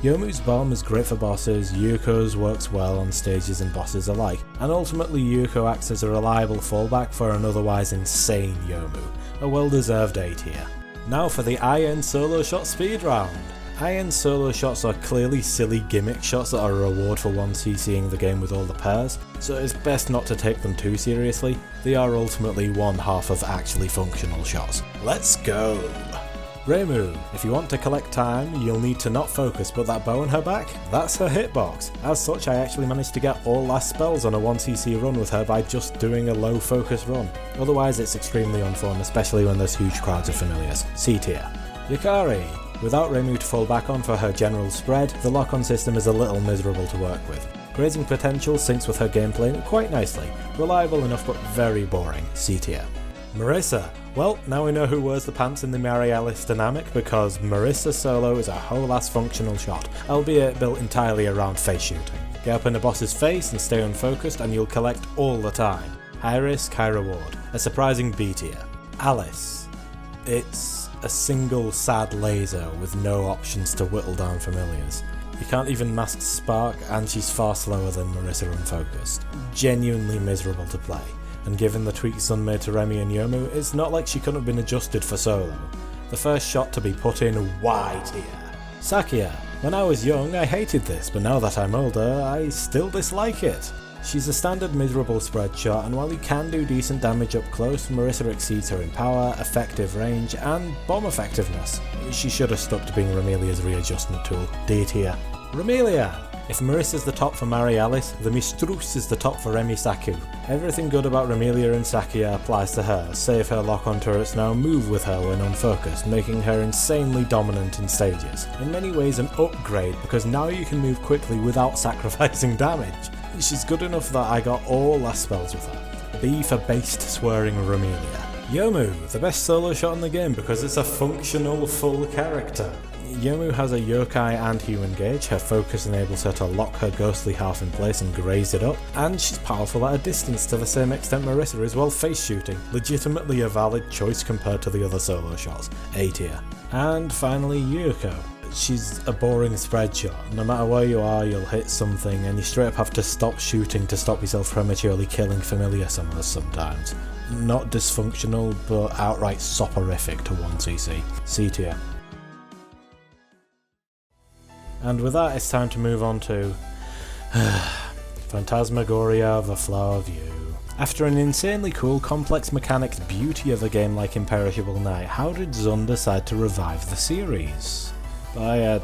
Yomu's bomb is great for bosses, Yuyuko's works well on stages and bosses alike, and ultimately Yuyuko acts as a reliable fallback for an otherwise insane Yomu, a well-deserved A tier. Now for the Iron Solo Shot speed round. Iron solo shots are clearly silly gimmick shots that are a reward for 1cc'ing the game with all the pairs, so it's best not to take them too seriously. They are ultimately one half of actually functional shots. Let's go! Reimu, if you want to collect time, you'll need to not focus but that bow on her back, that's her hitbox. As such, I actually managed to get all last spells on a 1cc run with her by just doing a low focus run. Otherwise it's extremely unfun, especially when there's huge crowds of familiars. C tier. Yukari. Without Reimu to fall back on for her general spread, the lock-on system is a little miserable to work with. Grazing potential syncs with her gameplay quite nicely, reliable enough but very boring, C tier. Marissa. Well, now we know who wears the pants in the Marialis dynamic, because Marissa solo is a whole ass functional shot, albeit built entirely around face shooting. Get up in a boss's face and stay unfocused and you'll collect all the time. High risk, high reward. A surprising B tier. Alice. It's a single sad laser with no options to whittle down familiars. You can't even mask Spark, and she's far slower than Marissa unfocused. Genuinely miserable to play, and given the tweaks Sun made to Remy and Yomu, it's not like she couldn't have been adjusted for solo. The first shot to be put in Y tier. Sakia. When I was young I hated this, but now that I'm older I still dislike it. She's a standard miserable spread shot, and while you can do decent damage up close, Marissa exceeds her in power, effective range, and bomb effectiveness. She should have stuck to being Remelia's readjustment tool. D tier. Remelia! If Marissa's the top for Marialis, the Mistress is the top for Remy Saku. Everything good about Remelia and Sakia applies to her, save her lock-on turrets now move with her when unfocused, making her insanely dominant in stages. In many ways an upgrade, because now you can move quickly without sacrificing damage. She's good enough that I got all last spells with her. B for based swearing Remelia. Yomu, the best solo shot in the game because it's a functional full character. Yomu has a yokai and human gauge, her focus enables her to lock her ghostly half in place and graze it up, and she's powerful at a distance to the same extent Marissa is while face shooting, legitimately a valid choice compared to the other solo shots, A tier. And finally Yuko. She's a boring spread shot, no matter where you are you'll hit something and you straight up have to stop shooting to stop yourself prematurely killing familiar summoners sometimes. Not dysfunctional, but outright soporific to 1cc, C tier. And with that, it's time to move on to Phantasmagoria of a Flower View. After an insanely cool, complex mechanics beauty of a game like Imperishable Night, how did Zun decide to revive the series? By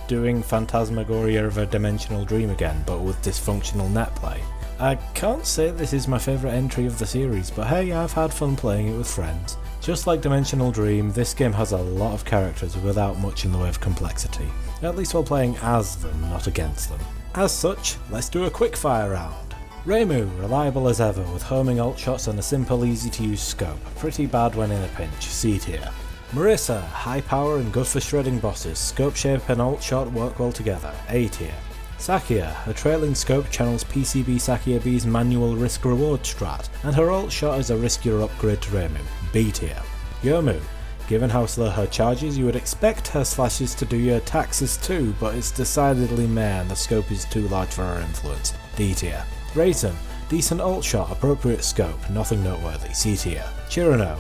doing Phantasmagoria of a Dimensional Dream again, but with dysfunctional netplay. I can't say this is my favourite entry of the series, but hey, I've had fun playing it with friends. Just like Dimensional Dream, this game has a lot of characters without much in the way of complexity. At least while playing as them, not against them. As such, let's do a quickfire round. Reimu, reliable as ever, with homing ult shots and a simple easy to use scope. Pretty bad when in a pinch, C tier. Marissa, high power and good for shredding bosses. Scope shape and ult shot work well together, A tier. Sakia, her trailing scope channels PCB Sakia B's manual risk reward strat, and her ult shot is a riskier upgrade to Reimu, B tier. Yomu, given how slow her charges, you would expect her slashes to do your taxes too, but it's decidedly meh and the scope is too large for her influence, D tier. Raisin, decent ult shot, appropriate scope, nothing noteworthy, C tier. Chirano,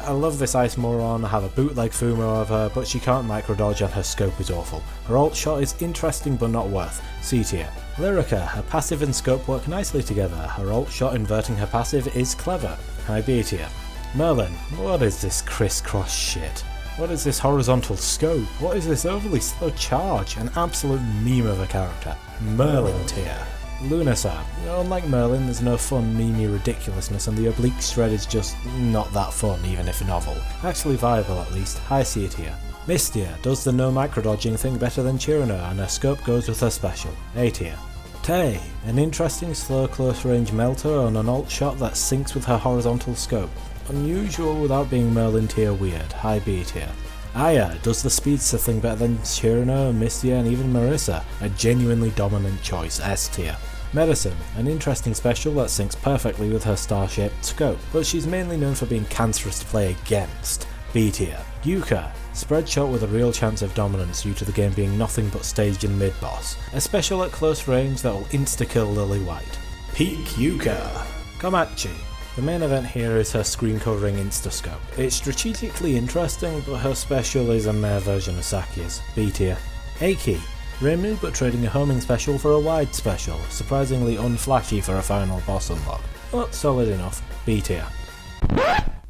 I love this ice moron, I have a bootleg Fumo of her, but she can't micrododge and her scope is awful. Her ult shot is interesting but not worth, C tier. Lyrica, her passive and scope work nicely together, her ult shot inverting her passive is clever, high B tier. Merlin, what is this crisscross shit? What is this horizontal scope? What is this overly slow charge? An absolute meme of a character. Merlin tier. Lunasa, unlike Merlin, there's no fun, memey ridiculousness, and the oblique shred is just not that fun, even if novel. Actually viable at least, high C tier. Mystia does the no micrododging thing better than Chirano, and her scope goes with her special, A tier. Tay, an interesting slow close range melter on an ult shot that syncs with her horizontal scope. Unusual without being Merlin tier weird, high B tier. Aya does the speedster thing better than Chirano, Mystia and even Marissa, a genuinely dominant choice, S tier. Medicine, an interesting special that syncs perfectly with her star-shaped scope, but she's mainly known for being cancerous to play against, B tier. Yuka, spread shot with a real chance of dominance due to the game being nothing but staged and mid-boss, a special at close range that will insta-kill Lily White. Peak Yuka. Komachi. The main event here is her screen-covering insta-scope. It's strategically interesting, but her special is a meh version of Sakia's, B tier. Eiki. Reimu but trading a homing special for a wide special, surprisingly unflashy for a final boss unlock, but solid enough, B tier.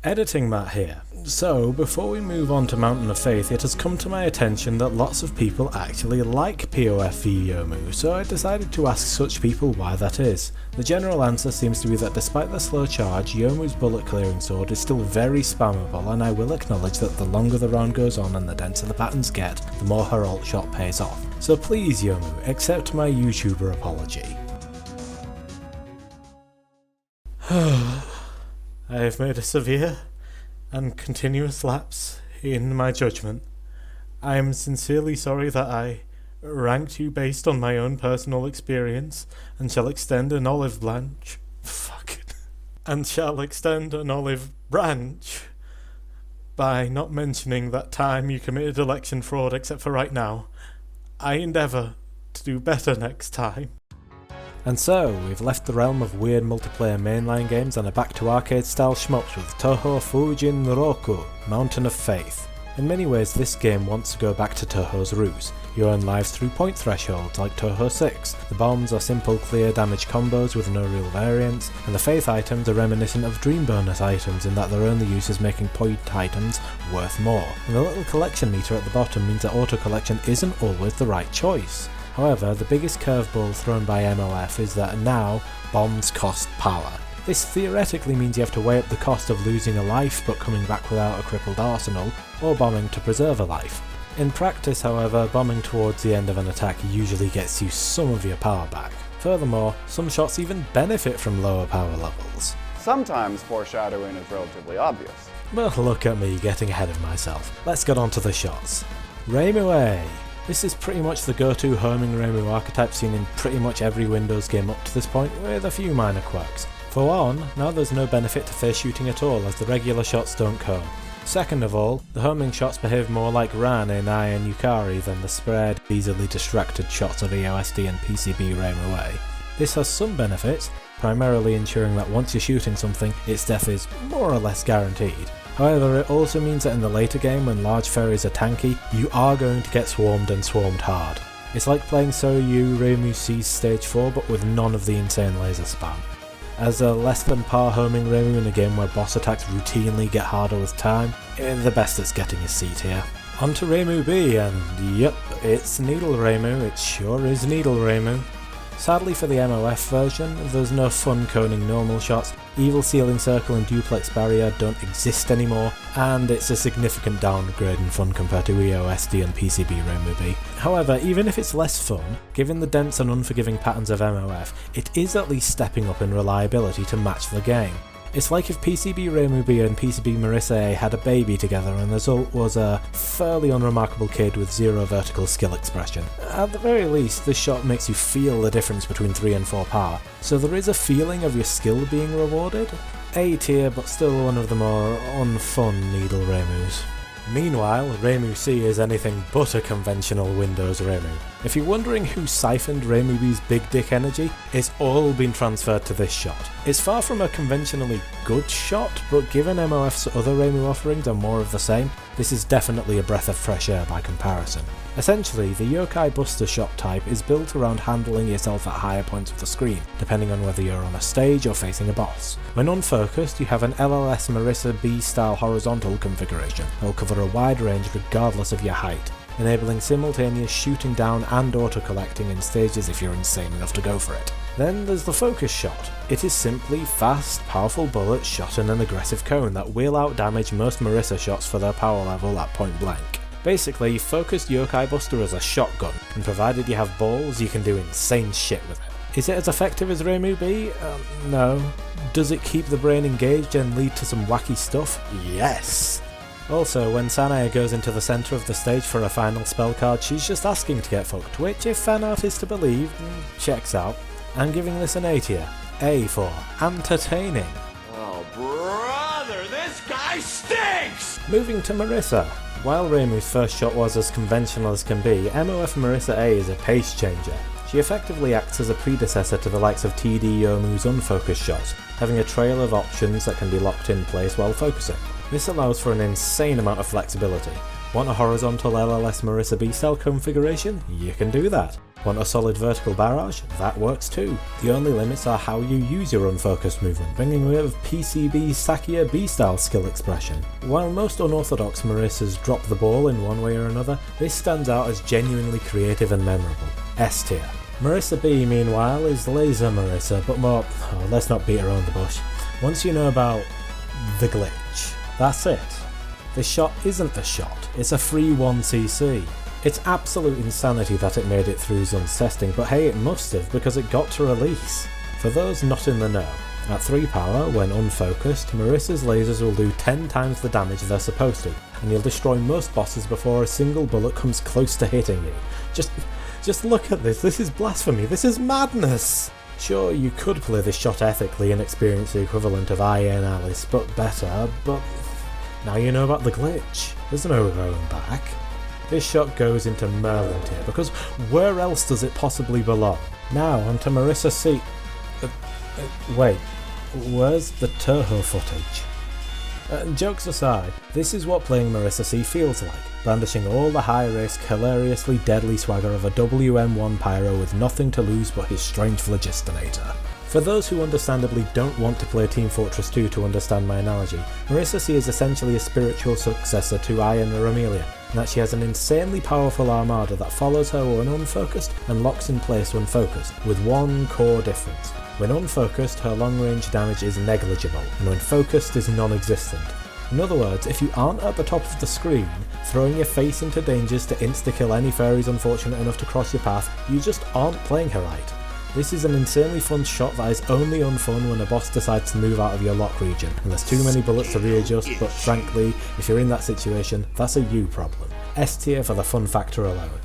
Editing Matt here. So, before we move on to Mountain of Faith, it has come to my attention that lots of people actually like POFV Yomu, so I decided to ask such people why that is. The general answer seems to be that despite the slow charge, Yomu's bullet clearing sword is still very spammable, and I will acknowledge that the longer the round goes on and the denser the patterns get, the more her ult shot pays off. So please Yomu, accept my YouTuber apology. I have made a severe and continuous lapse in my judgment. I am sincerely sorry that I ranked you based on my own personal experience, and shall extend an olive branch. And shall extend an olive branch by not mentioning that time you committed election fraud, except for right now. I endeavour to do better next time. And so, we've left the realm of weird multiplayer mainline games and are back to arcade-style shmups with Touhou Fujin Roku, Mountain of Faith. In many ways, this game wants to go back to Touhou's roots. You earn lives through point thresholds like Touhou 6. The bombs are simple clear damage combos with no real variance, and the Faith items are reminiscent of Dream Bonus items in that their only use is making point items worth more. And the little collection meter at the bottom means that auto collection isn't always the right choice. However, the biggest curveball thrown by MOF is that now bombs cost power. This theoretically means you have to weigh up the cost of losing a life but coming back without a crippled arsenal, or bombing to preserve a life. In practice, however, bombing towards the end of an attack usually gets you some of your power back. Furthermore, some shots even benefit from lower power levels. Sometimes foreshadowing is relatively obvious. But look at me getting ahead of myself. Let's get on to the shots. Reimu A. This is pretty much the go-to homing Reimu archetype seen in pretty much every Windows game up to this point, with a few minor quirks. For one, now there's no benefit to face shooting at all, as the regular shots don't come. Second of all, the homing shots behave more like Ran in Ai and Yukari than the spread, easily distracted shots of EoSD and PCB Reimu A. This has some benefits, primarily ensuring that once you're shooting something, its death is more or less guaranteed. However, it also means that in the later game, when large ferries are tanky, you are going to get swarmed and swarmed hard. It's like playing SoEW Reimu C's Stage 4 but with none of the insane laser spam. As a less than par homing Reimu in a game where boss attacks routinely get harder with time, the best it's getting is C tier. On to Reimu B, and yep, it's Needle Reimu, it sure is Needle Reimu. Sadly for the MOF version, there's no fun coning normal shots, Evil Sealing Circle and Duplex Barrier don't exist anymore, and it's a significant downgrade in fun compared to EoSD and PCB Reimu B. However, even if it's less fun, given the dense and unforgiving patterns of MOF, it is at least stepping up in reliability to match the game. It's like if PCB Reimu B and PCB Marissa A had a baby together and the result was a fairly unremarkable kid with zero vertical skill expression. At the very least, this shot makes you feel the difference between 3 and 4 power, so there is a feeling of your skill being rewarded. A tier, but still one of the more unfun Needle Reimus. Meanwhile, Reimu C is anything but a conventional Windows Reimu. If you're wondering who siphoned Reimu B's big dick energy, it's all been transferred to this shot. It's far from a conventionally good shot, but given MOF's other Reimu offerings are more of the same, this is definitely a breath of fresh air by comparison. Essentially, the Yokai Buster shot type is built around handling yourself at higher points of the screen, depending on whether you're on a stage or facing a boss. When unfocused, you have an LLS Marissa B style horizontal configuration that will cover a wide range regardless of your height, enabling simultaneous shooting down and auto-collecting in stages if you're insane enough to go for it. Then there's the focus shot. It is simply fast, powerful bullets shot in an aggressive cone that will outdamage most Marissa shots for their power level at point blank. Basically, focused Yokai Buster as a shotgun, and provided you have balls, you can do insane shit with it. Is it as effective as Reimu B? No. Does it keep the brain engaged and lead to some wacky stuff? Yes! Also, when Sanaya goes into the centre of the stage for a final spell card, she's just asking to get fucked, which, if fan art is to believe, checks out. I'm giving this an A tier. A for entertaining. Oh brother, this guy stinks! Moving to Marissa. While Reimu's first shot was as conventional as can be, MOF Marissa A is a pace changer. She effectively acts as a predecessor to the likes of TD Yomu's unfocused shots, having a trail of options that can be locked in place while focusing. This allows for an insane amount of flexibility. Want a horizontal LLS Marissa B style configuration? You can do that. Want a solid vertical barrage? That works too. The only limits are how you use your unfocused movement, bringing a bit of PCB Sakia B-style skill expression. While most unorthodox Marissas drop the ball in one way or another, this stands out as genuinely creative and memorable. S tier. Marissa B, meanwhile, is Laser Marissa, but more... let's not beat around the bush. Once you know about the glitch, that's it. The shot isn't the shot, it's a free 1cc. It's absolute insanity that it made it through Zun's testing, but hey, it must have because it got to release. For those not in the know, At 3 power, when unfocused, Marissa's lasers will do 10 times the damage they're supposed to, and you'll destroy most bosses before a single bullet comes close to hitting you. Just look at this is blasphemy, this is madness! Sure, you could play this shot ethically and experience the equivalent of Ian Alice, but better, but now you know about the glitch. There's no going back. This shot goes into Merlin tier, because where else does it possibly belong? Now, onto Marissa C. Wait, where's the Touhou footage? Jokes aside, this is what playing Marissa C feels like, brandishing all the high-risk, hilariously deadly swagger of a WM1 pyro with nothing to lose but his strange phlogistonator. For those who understandably don't want to play Team Fortress 2 to understand my analogy, Marissa C is essentially a spiritual successor to Ian or Amelia, and that she has an insanely powerful armada that follows her when unfocused and locks in place when focused, with one core difference. When unfocused, her long-range damage is negligible, and when focused is non-existent. In other words, if you aren't at the top of the screen, throwing your face into dangers to insta-kill any fairies unfortunate enough to cross your path, you just aren't playing her right. This is an insanely fun shot that is only unfun when a boss decides to move out of your lock region, and there's too many bullets to readjust, but frankly, if you're in that situation, that's a you problem. S tier for the fun factor alone.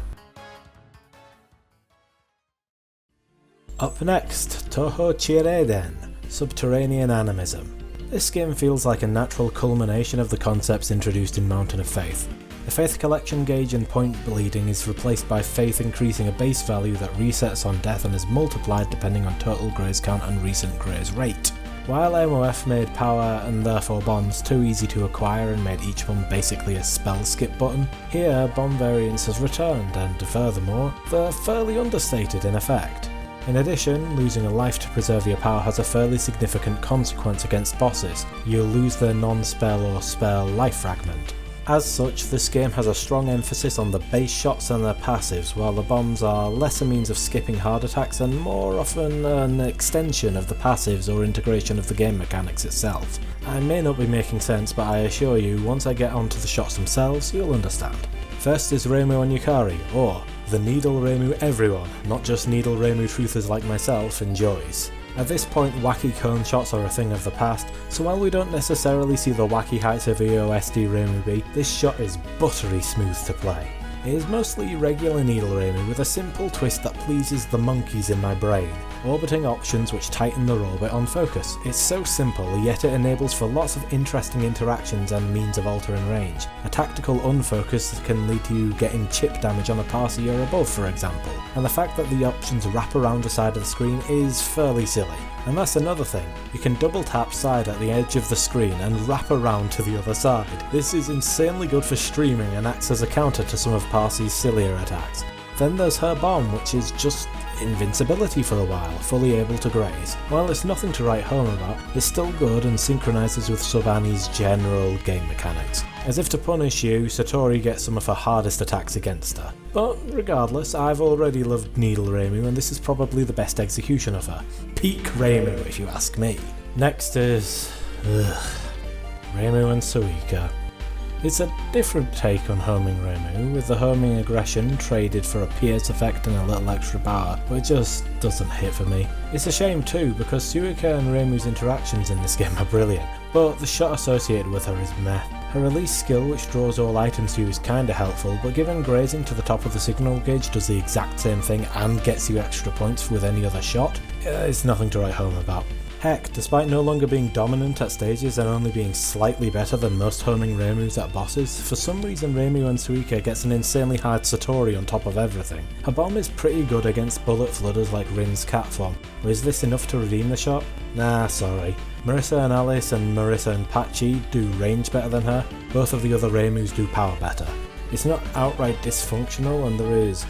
Up next, Touhou Chireden, Subterranean Animism. This game feels like a natural culmination of the concepts introduced in Mountain of Faith. The Faith collection gauge and point bleeding is replaced by Faith increasing a base value that resets on death and is multiplied depending on total graze count and recent graze rate. While MOF made power and therefore bombs too easy to acquire and made each bomb basically a spell skip button, here bomb variance has returned and furthermore, they're fairly understated in effect. In addition, losing a life to preserve your power has a fairly significant consequence against bosses. You'll lose their non-spell or spell life fragment. As such, this game has a strong emphasis on the base shots and their passives, while the bombs are less a means of skipping hard attacks and more often an extension of the passives or integration of the game mechanics itself. I may not be making sense, but I assure you, once I get onto the shots themselves, you'll understand. First is Reimu and Yukari, or the Needle Reimu everyone, not just Needle Reimu truthers like myself, enjoys. At this point, wacky cone shots are a thing of the past, so while we don't necessarily see the wacky heights of EoSD Reimu B, this shot is buttery smooth to play. It is mostly regular Needle Reimu with a simple twist that pleases the monkeys in my brain, orbiting options which tighten the orbit on focus. It's so simple, yet it enables for lots of interesting interactions and means of altering range. A tactical unfocus can lead to you getting chip damage on a party or above, for example, and the fact that the options wrap around the side of the screen is fairly silly. And that's another thing, you can double tap side at the edge of the screen and wrap around to the other side. This is insanely good for streaming and acts as a counter to some of Parsy's sillier attacks. Then there's her bomb, which is just invincibility for a while, fully able to graze. While it's nothing to write home about, it's still good and synchronises with Sobani's general game mechanics. As if to punish you, Satori gets some of her hardest attacks against her. But regardless, I've already loved Needle Reimu and this is probably the best execution of her. Peak Reimu, if you ask me. Next is... Reimu and Suika. It's a different take on homing Reimu, with the homing aggression traded for a pierce effect and a little extra power, but it just doesn't hit for me. It's a shame too, because Suika and Reimu's interactions in this game are brilliant, but the shot associated with her is meh. Her release skill, which draws all items to you, is kinda helpful, but given grazing to the top of the signal gauge does the exact same thing and gets you extra points with any other shot, it's nothing to write home about. Heck, despite no longer being dominant at stages and only being slightly better than most homing Reimus at bosses, for some reason Reimu and Suika gets an insanely hard Satori on top of everything. Her bomb is pretty good against bullet flooders like Rin's cat form, but is this enough to redeem the shot? Nah, sorry. Marissa and Alice and Marissa and Pachi do range better than her, both of the other Reimus do power better. It's not outright dysfunctional and there is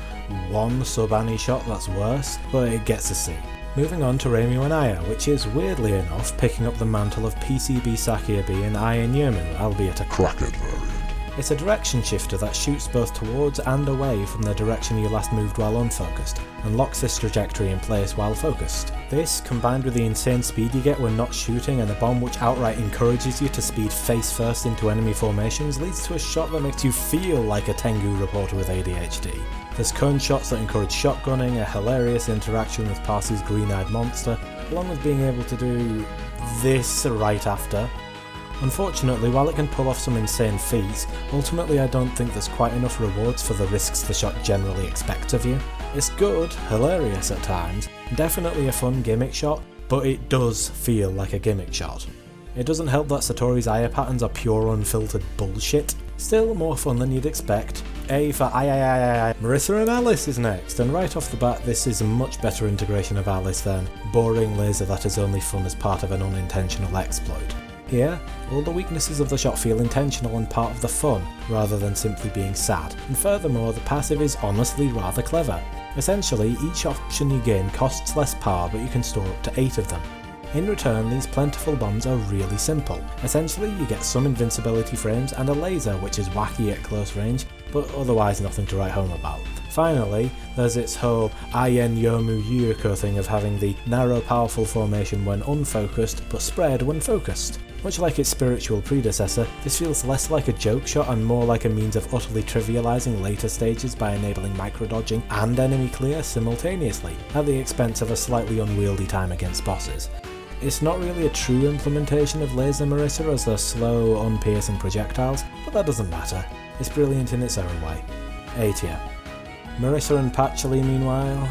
one Sobani shot that's worse, but it gets a C. Moving on to Reimu and Aya, which is weirdly enough picking up the mantle of PCB Sakiabi and Aya Nyomu, albeit a Crackhead variant. It's a direction shifter that shoots both towards and away from the direction you last moved while unfocused, and locks this trajectory in place while focused. This, combined with the insane speed you get when not shooting and a bomb which outright encourages you to speed face first into enemy formations, leads to a shot that makes you feel like a Tengu reporter with ADHD. There's cone shots that encourage shotgunning, a hilarious interaction with Parsy's green-eyed monster, along with being able to do this right after. Unfortunately, while it can pull off some insane feats, ultimately I don't think there's quite enough rewards for the risks the shot generally expects of you. It's good, hilarious at times, definitely a fun gimmick shot, but it does feel like a gimmick shot. It doesn't help that Satori's eye patterns are pure unfiltered bullshit. Still more fun than you'd expect. A for Marissa and Alice is next, and right off the bat this is a much better integration of Alice than boring laser that is only fun as part of an unintentional exploit. Here, all the weaknesses of the shot feel intentional and part of the fun, rather than simply being sad, and furthermore the passive is honestly rather clever. Essentially, each option you gain costs less power, but you can store up to 8 of them. In return, these plentiful bombs are really simple. Essentially, you get some invincibility frames and a laser which is wacky at close range, but otherwise nothing to write home about. Finally, there's its whole Ayen Yomu Yuko thing of having the narrow powerful formation when unfocused, but spread when focused. Much like its spiritual predecessor, this feels less like a joke shot and more like a means of utterly trivializing later stages by enabling micro-dodging and enemy clear simultaneously, at the expense of a slightly unwieldy time against bosses. It's not really a true implementation of Laser Marissa as they're slow, unpiercing projectiles, but that doesn't matter. It's brilliant in its own way. A tier. Marissa and Patchouli, meanwhile,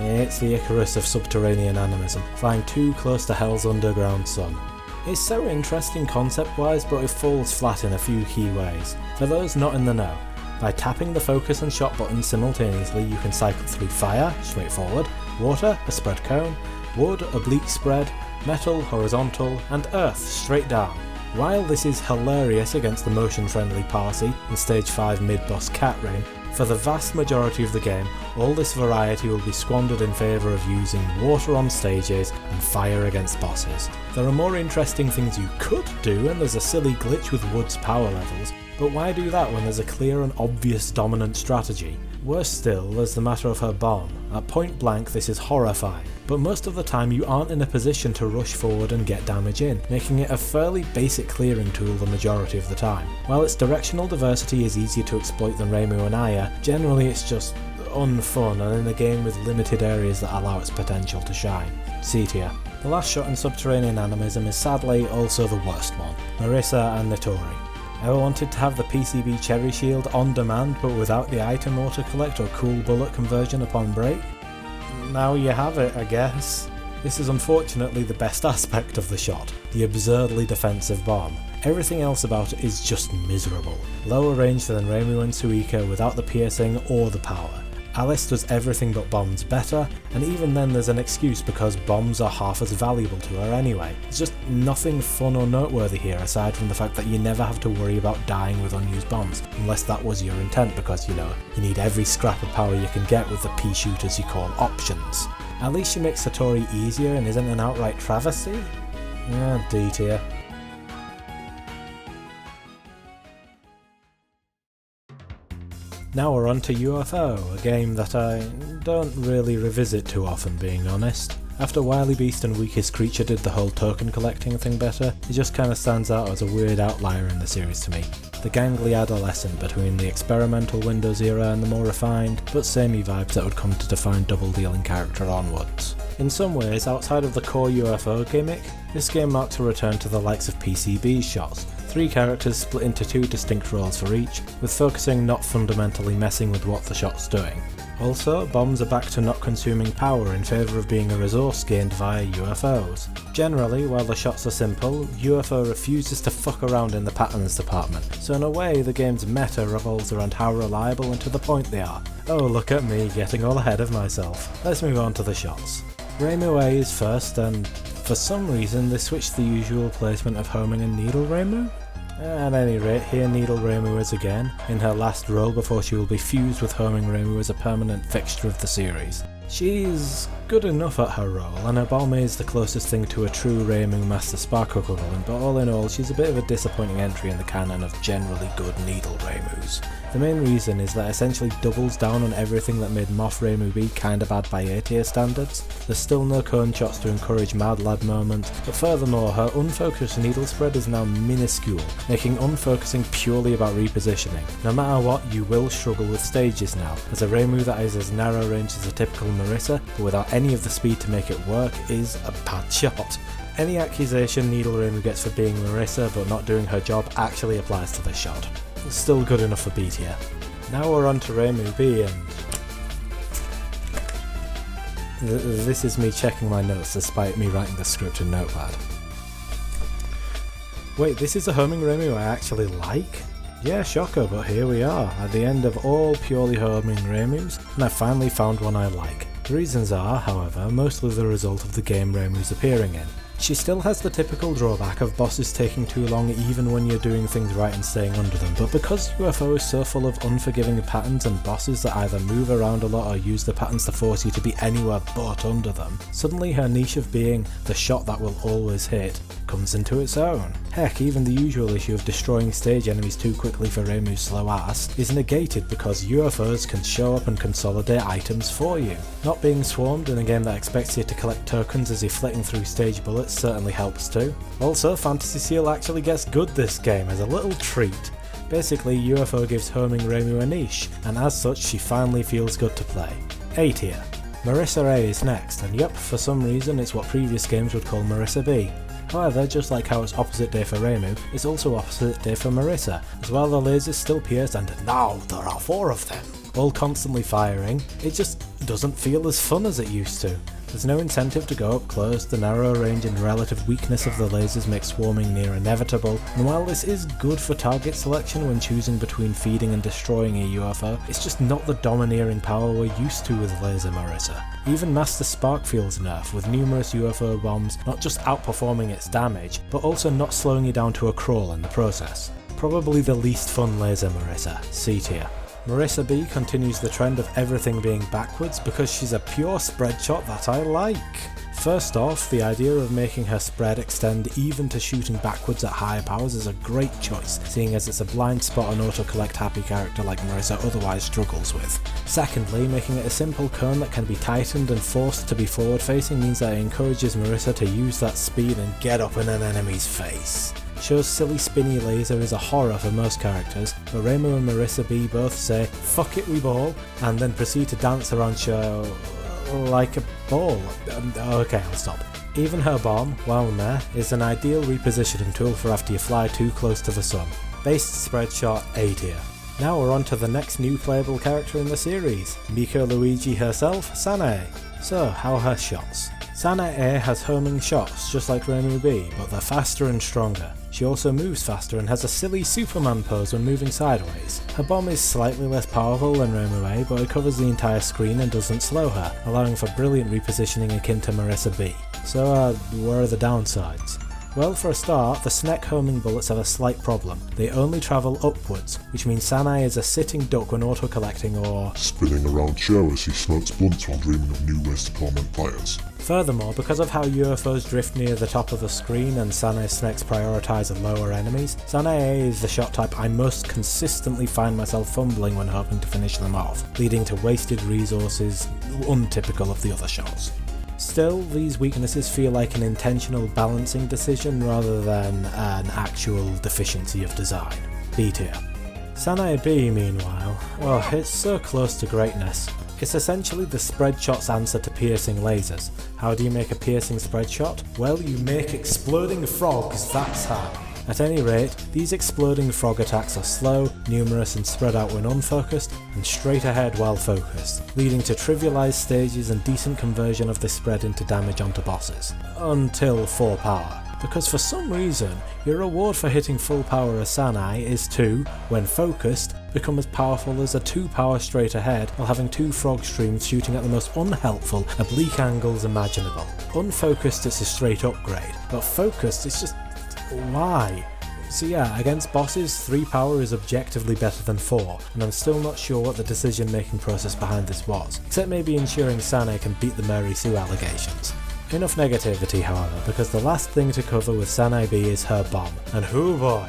it's the Icarus of Subterranean Animism, flying too close to Hell's underground sun. It's so interesting concept-wise, but it falls flat in a few key ways. For those not in the know, by tapping the focus and shot buttons simultaneously, you can cycle through fire, straightforward, water, a spread cone, wood, oblique spread, metal, horizontal, and earth, straight down. While this is hilarious against the motion-friendly Parsi and Stage 5 mid-boss Cat Rain, for the vast majority of the game, all this variety will be squandered in favour of using water on stages and fire against bosses. There are more interesting things you could do, and there's a silly glitch with Wood's power levels, but why do that when there's a clear and obvious dominant strategy? Worse still, there's the matter of her bomb. At point blank this is horrifying, but most of the time you aren't in a position to rush forward and get damage in, making it a fairly basic clearing tool the majority of the time. While its directional diversity is easier to exploit than Reimu and Aya, generally it's just unfun and in a game with limited areas that allow its potential to shine. C tier. The last shot in Subterranean Animism is sadly also the worst one, Marissa and Nitori. Ever wanted to have the PCB Cherry Shield on demand but without the item auto-collect or cool bullet conversion upon break? Now you have it, I guess. This is unfortunately the best aspect of the shot, the absurdly defensive bomb. Everything else about it is just miserable. Lower range than Reimu and Suika without the piercing or the power. Alice does everything but bombs better, and even then there's an excuse because bombs are half as valuable to her anyway. There's just nothing fun or noteworthy here aside from the fact that you never have to worry about dying with unused bombs, unless that was your intent because, you need every scrap of power you can get with the pea shooters you call options. At least she makes Satori easier and isn't an outright travesty? D tier. Now we're on to UFO, a game that I don't really revisit too often, being honest. After Wily Beast and Weakest Creature did the whole token collecting thing better, it just kinda stands out as a weird outlier in the series to me. The gangly adolescent between the experimental Windows era and the more refined, but samey vibes that would come to define Double Dealing character onwards. In some ways, outside of the core UFO gimmick, this game marks a return to the likes of PCB's shots. 3 characters split into 2 distinct roles for each, with focusing not fundamentally messing with what the shot's doing. Also, bombs are back to not consuming power in favour of being a resource gained via UFOs. Generally, while the shots are simple, UFO refuses to fuck around in the patterns department, so in a way the game's meta revolves around how reliable and to the point they are. Oh, look at me getting all ahead of myself. Let's move on to the shots. Reimu A is first, and for some reason they switched the usual placement of homing and needle Reimu? At any rate, here Needle Reimu is again, in her last role before she will be fused with Homing Reimu as a permanent fixture of the series. She's good enough at her role, and her bomb is the closest thing to a true Reimu Master Spark equivalent, but all in all she's a bit of a disappointing entry in the canon of generally good Needle Reimus. The main reason is that it essentially doubles down on everything that made Moth Reimu be kinda bad by A-tier standards. There's still no cone shots to encourage Mad Lad moments, but furthermore her unfocused needle spread is now minuscule, making unfocusing purely about repositioning. No matter what, you will struggle with stages now, as a Reimu that is as narrow range as a typical than Marissa, but without any of the speed to make it work, is a bad shot. Any accusation Needleremu gets for being Marissa but not doing her job actually applies to this shot. It's still good enough for B tier. Now we're on to Remu B, and this is me checking my notes despite me writing the script in Notepad. Wait, this is a homing Remu I actually like? Yeah, shocker, but here we are, at the end of all purely homing Remus, and I finally found one I like. The reasons are, however, mostly the result of the game Remu's appearing in. She still has the typical drawback of bosses taking too long even when you're doing things right and staying under them, but because UFO is so full of unforgiving patterns and bosses that either move around a lot or use the patterns to force you to be anywhere but under them, suddenly her niche of being the shot that will always hit comes into its own. Heck, even the usual issue of destroying stage enemies too quickly for Remu's slow ass is negated because UFOs can show up and consolidate items for you. Not being swarmed in a game that expects you to collect tokens as you're flitting through stage bullets certainly helps too. Also, Fantasy Seal actually gets good this game as a little treat. Basically, UFO gives homing Remu a niche, and as such she finally feels good to play. A tier. Marissa A is next, and yup, for some reason it's what previous games would call Marissa B. However, just like how it's opposite day for Remu, it's also opposite day for Marissa, as while the lasers still pierce, and now there are 4 of them, all constantly firing, it just doesn't feel as fun as it used to. There's no incentive to go up close, the narrow range and relative weakness of the lasers make swarming near inevitable, and while this is good for target selection when choosing between feeding and destroying a UFO, it's just not the domineering power we're used to with Laser Marissa. Even Master Spark feels nerfed, with numerous UFO bombs not just outperforming its damage, but also not slowing you down to a crawl in the process. Probably the least fun Laser Marissa, C tier. Marissa B continues the trend of everything being backwards because she's a pure spread shot that I like. First off, the idea of making her spread extend even to shooting backwards at higher powers is a great choice, seeing as it's a blind spot an auto-collect happy character like Marissa otherwise struggles with. Secondly, making it a simple cone that can be tightened and forced to be forward facing means that it encourages Marissa to use that speed and get up in an enemy's face. Shows silly spinny laser is a horror for most characters, but Remu and Marissa B both say "fuck it we ball" and then proceed to dance around show like a ball. Okay, I'll stop. Even her bomb, while in there, is an ideal repositioning tool for after you fly too close to the sun. Based spread shot A tier. Now we're on to the next new playable character in the series, Miko Luigi herself, Sanae. So, how are her shots? Sanae has homing shots just like Remu B, but they're faster and stronger. She also moves faster and has a silly Superman pose when moving sideways. Her bomb is slightly less powerful than Remu A, but it covers the entire screen and doesn't slow her, allowing for brilliant repositioning akin to Marissa B. So where are the downsides? Well, for a start, the Snek homing bullets have a slight problem. They only travel upwards, which means Sanae is a sitting duck when auto-collecting or spinning around show as he smokes blunts while dreaming of new ways to torment players. Furthermore, because of how UFOs drift near the top of the screen and Sanae's Sneks prioritise lower enemies, Sanae is the shot type I most consistently find myself fumbling when hoping to finish them off, leading to wasted resources untypical of the other shots. Still, these weaknesses feel like an intentional balancing decision rather than an actual deficiency of design. B tier. Sanae B, meanwhile, oh, it's so close to greatness. It's essentially the spread shot's answer to piercing lasers. How do you make a piercing spread shot? Well, you make exploding frogs, that's how. At any rate, these exploding frog attacks are slow, numerous and spread out when unfocused, and straight ahead while focused, leading to trivialised stages and decent conversion of this spread into damage onto bosses. Until 4 power. Because for some reason, your reward for hitting full power as Sanae is to, when focused, become as powerful as a 2 power straight ahead while having 2 frog streams shooting at the most unhelpful, oblique angles imaginable. Unfocused it's a straight upgrade, but focused it's just why? So yeah, against bosses, 3 power is objectively better than 4, and I'm still not sure what the decision making process behind this was, except maybe ensuring Sanae can beat the Mary Sue allegations. Enough negativity however, because the last thing to cover with Sanae B is her bomb, and hoo boy!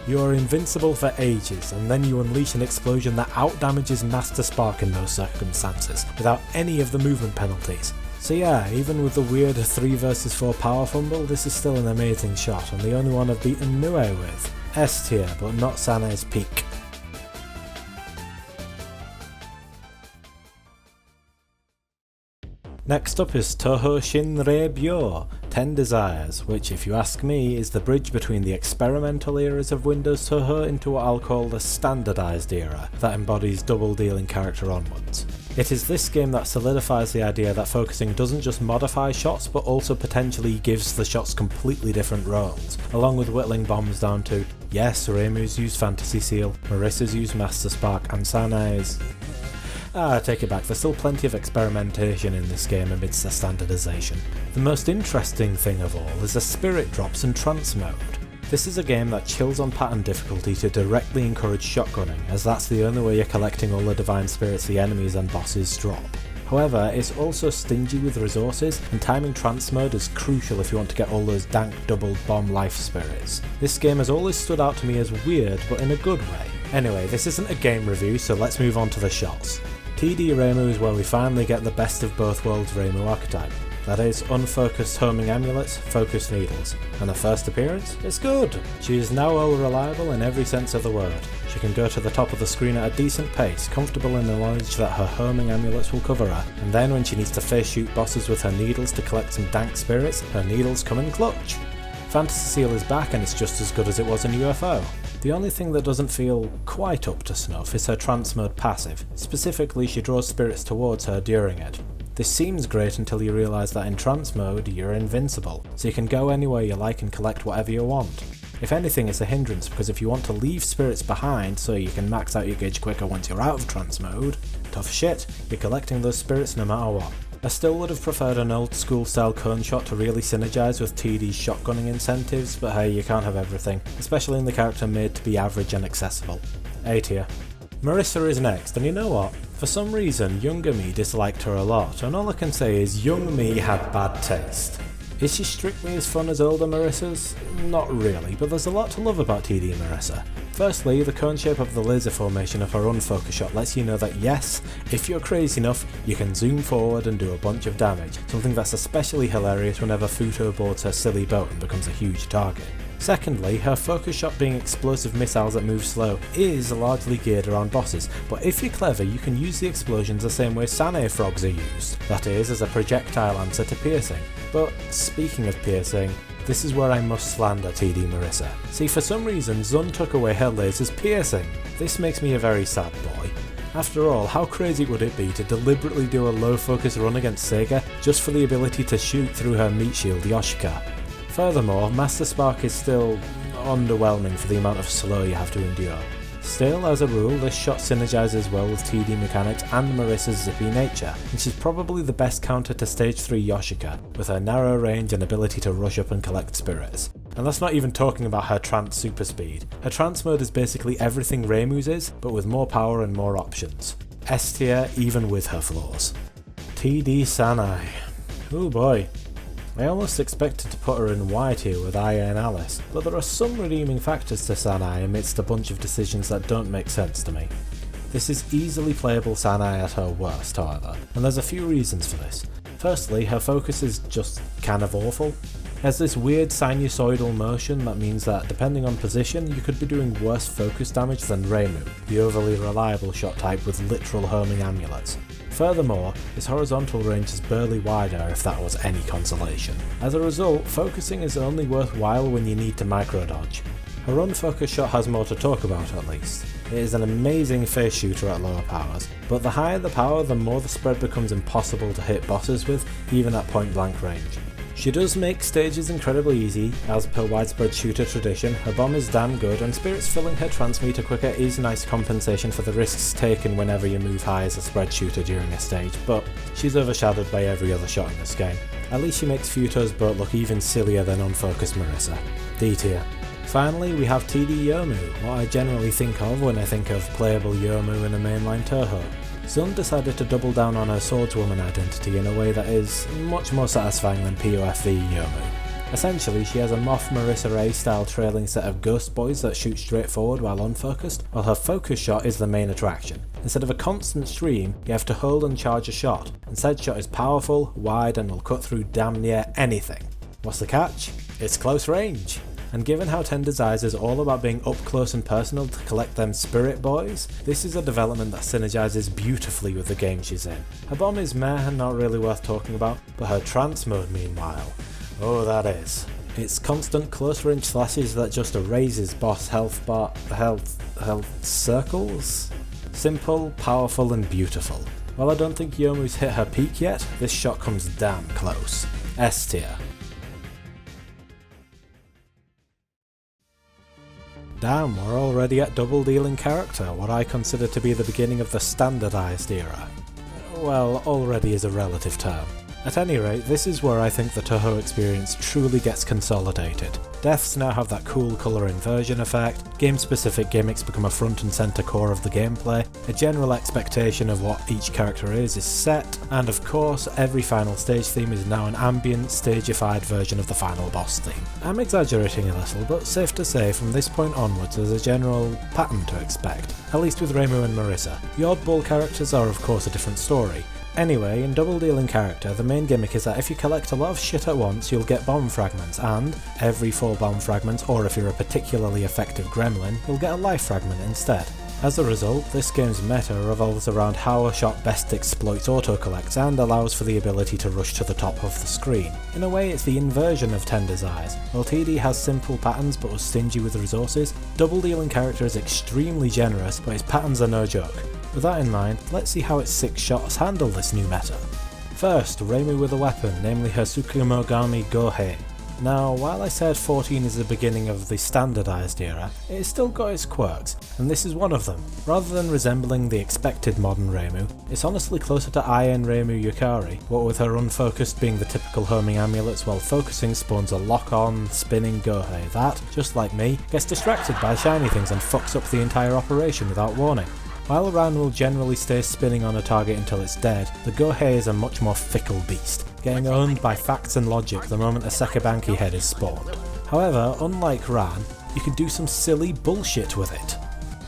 You are invincible for ages, and then you unleash an explosion that outdamages Master Spark in those circumstances, without any of the movement penalties. So yeah, even with the weird 3 vs 4 power fumble, this is still an amazing shot, and the only one I've beaten Nue with. S tier, but not Sanae's peak. Next up is Touhou Shinrei-byo, 10 Desires, which if you ask me is the bridge between the experimental eras of Windows Touhou into what I'll call the standardised era that embodies double dealing character onwards. It is this game that solidifies the idea that focusing doesn't just modify shots but also potentially gives the shots completely different roles, along with whittling bombs down to, yes, Reimu's use Fantasy Seal, Marissa's use Master Spark, and Sanae's... I take it back, there's still plenty of experimentation in this game amidst the standardisation. The most interesting thing of all is the spirit drops and trance mode. This is a game that chills on pattern difficulty to directly encourage shotgunning, as that's the only way you're collecting all the divine spirits the enemies and bosses drop. However, it's also stingy with resources, and timing trance mode is crucial if you want to get all those dank double bomb life spirits. This game has always stood out to me as weird, but in a good way. Anyway, this isn't a game review, so let's move on to the shots. TD Reimu is where we finally get the best of both worlds Reimu archetype. That is, unfocused homing amulets, focused needles. And her first appearance? It's good! She is now all reliable in every sense of the word. She can go to the top of the screen at a decent pace, comfortable in the knowledge that her homing amulets will cover her, and then when she needs to face shoot bosses with her needles to collect some dank spirits, her needles come in clutch. Fantasy Seal is back and it's just as good as it was in UFO. The only thing that doesn't feel quite up to snuff is her trance mode passive. Specifically, she draws spirits towards her during it. This seems great until you realise that in trance mode you're invincible, so you can go anywhere you like and collect whatever you want. If anything, it's a hindrance because if you want to leave spirits behind so you can max out your gauge quicker once you're out of trance mode, tough shit, you're collecting those spirits no matter what. I still would have preferred an old school style cone shot to really synergise with TD's shotgunning incentives, but hey, you can't have everything, especially in the character made to be average and accessible. A tier. Marissa is next, and you know what? For some reason, younger me disliked her a lot, and all I can say is young me had bad taste. Is she strictly as fun as older Marissa's? Not really, but there's a lot to love about TD Marissa. Firstly, the cone shape of the laser formation of her unfocus shot lets you know that yes, if you're crazy enough, you can zoom forward and do a bunch of damage, something that's especially hilarious whenever Futo boards her silly boat and becomes a huge target. Secondly, her focus shot being explosive missiles that move slow is largely geared around bosses, but if you're clever you can use the explosions the same way Sanae frogs are used, that is, as a projectile answer to piercing. But speaking of piercing, this is where I must slander TD Marissa. See, for some reason Zun took away her laser's piercing. This makes me a very sad boy. After all, how crazy would it be to deliberately do a low focus run against Sega just for the ability to shoot through her meat shield Yoshika? Furthermore, Master Spark is still underwhelming for the amount of slow you have to endure. Still, as a rule, this shot synergises well with TD mechanics and Marissa's zippy nature, and she's probably the best counter to Stage 3 Yoshika, with her narrow range and ability to rush up and collect spirits. And that's not even talking about her trance super speed. Her trance mode is basically everything Reimu's is, but with more power and more options. S tier even with her flaws. TD Sanae. Oh boy. I almost expected to put her in Y tier with Aya and Alice, but there are some redeeming factors to Sanae amidst a bunch of decisions that don't make sense to me. This is easily playable Sanae at her worst, however, and there's a few reasons for this. Firstly, her focus is just kind of awful. It has this weird sinusoidal motion that means that depending on position, you could be doing worse focus damage than Reimu, the overly reliable shot type with literal homing amulets. Furthermore, his horizontal range is barely wider if that was any consolation. As a result, focusing is only worthwhile when you need to micro-dodge. Her unfocused shot has more to talk about at least. It is an amazing face shooter at lower powers, but the higher the power the more the spread becomes impossible to hit bosses with, even at point blank range. She does make stages incredibly easy, as per widespread shooter tradition. Her bomb is damn good, and spirits filling her transmitter quicker is nice compensation for the risks taken whenever you move high as a spread shooter during a stage, but she's overshadowed by every other shot in this game. At least she makes Futo's boat look even sillier than unfocused Marissa. D tier. Finally, we have TD Yomu, what I generally think of when I think of playable Yomu in a mainline Touhou. Zun decided to double down on her swordswoman identity in a way that is much more satisfying than POFV Yomu. Essentially, she has a Moth Marissa Ray style trailing set of ghost boys that shoot straight forward while unfocused, while her focus shot is the main attraction. Instead of a constant stream, you have to hold and charge a shot, and said shot is powerful, wide, and will cut through damn near anything. What's the catch? It's close range. and given how Tender's Eyes is all about being up close and personal to collect them spirit boys, this is a development that synergizes beautifully with the game she's in. Her bomb is meh and not really worth talking about, but her trance mode meanwhile, oh that is. It's constant close range slashes that just erases boss health circles? Simple, powerful and beautiful. While I don't think Yomu's hit her peak yet, this shot comes damn close. S tier. Damn, we're already at double dealing character, what I consider to be the beginning of the standardized era. Well, already is a relative term. At any rate, this is where I think the Touhou experience truly gets consolidated. Deaths now have that cool colour inversion effect, game-specific gimmicks become a front and centre core of the gameplay, a general expectation of what each character is set, and of course every final stage theme is now an ambient, stageified version of the final boss theme. I'm exaggerating a little, but safe to say from this point onwards there's a general pattern to expect, at least with Reimu and Marissa. The oddball characters are of course a different story. Anyway, in Double Dealing Character, the main gimmick is that if you collect a lot of shit at once, you'll get bomb fragments, and every 4 bomb fragments, or if you're a particularly effective gremlin, you'll get a life fragment instead. As a result, this game's meta revolves around how a shot best exploits auto-collects and allows for the ability to rush to the top of the screen. In a way, it's the inversion of Tender's Eyes. While TD has simple patterns but was stingy with resources, Double Dealing Character is extremely generous, but his patterns are no joke. With that in mind, let's see how its 6 shots handle this new meta. First, Reimu with a weapon, namely her Tsukimogami Gohei. Now, while I said 14 is the beginning of the standardized era, it has still got its quirks, and this is one of them. Rather than resembling the expected modern Reimu, it's honestly closer to IN Reimu Yukari, what with her unfocused being the typical homing amulets while focusing spawns a lock-on, spinning Gohei that, just like me, gets distracted by shiny things and fucks up the entire operation without warning. While Ran will generally stay spinning on a target until it's dead, the Gohei is a much more fickle beast, getting owned by facts and logic the moment a Sekibanki head is spawned. However, unlike Ran, you can do some silly bullshit with it.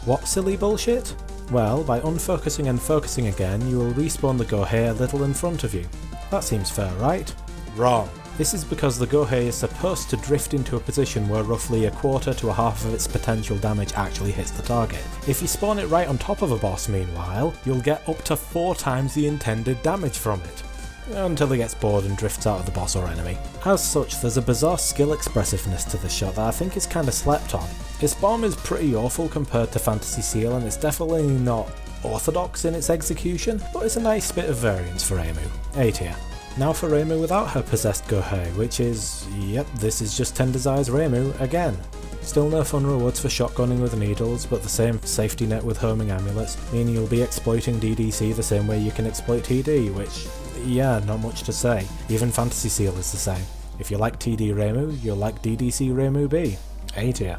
What silly bullshit? Well, by unfocusing and focusing again, you will respawn the Gohei a little in front of you. That seems fair, right? Wrong. This is because the Gohei is supposed to drift into a position where roughly a quarter to a half of its potential damage actually hits the target. If you spawn it right on top of a boss meanwhile, you'll get up to 4 times the intended damage from it, until it gets bored and drifts out of the boss or enemy. As such, there's a bizarre skill expressiveness to this shot that I think is kinda slept on. Its bomb is pretty awful compared to Fantasy Seal, and it's definitely not orthodox in its execution, but it's a nice bit of variance for Reimu. A tier. Now for Reimu without her possessed Gohei, which is, yep, this is just Tender's Eyes Reimu again. Still no fun rewards for shotgunning with needles, but the same safety net with homing amulets, meaning you'll be exploiting DDC the same way you can exploit TD, which, yeah, not much to say. Even Fantasy Seal is the same. If you like TD Reimu, you'll like DDC Reimu B. A tier.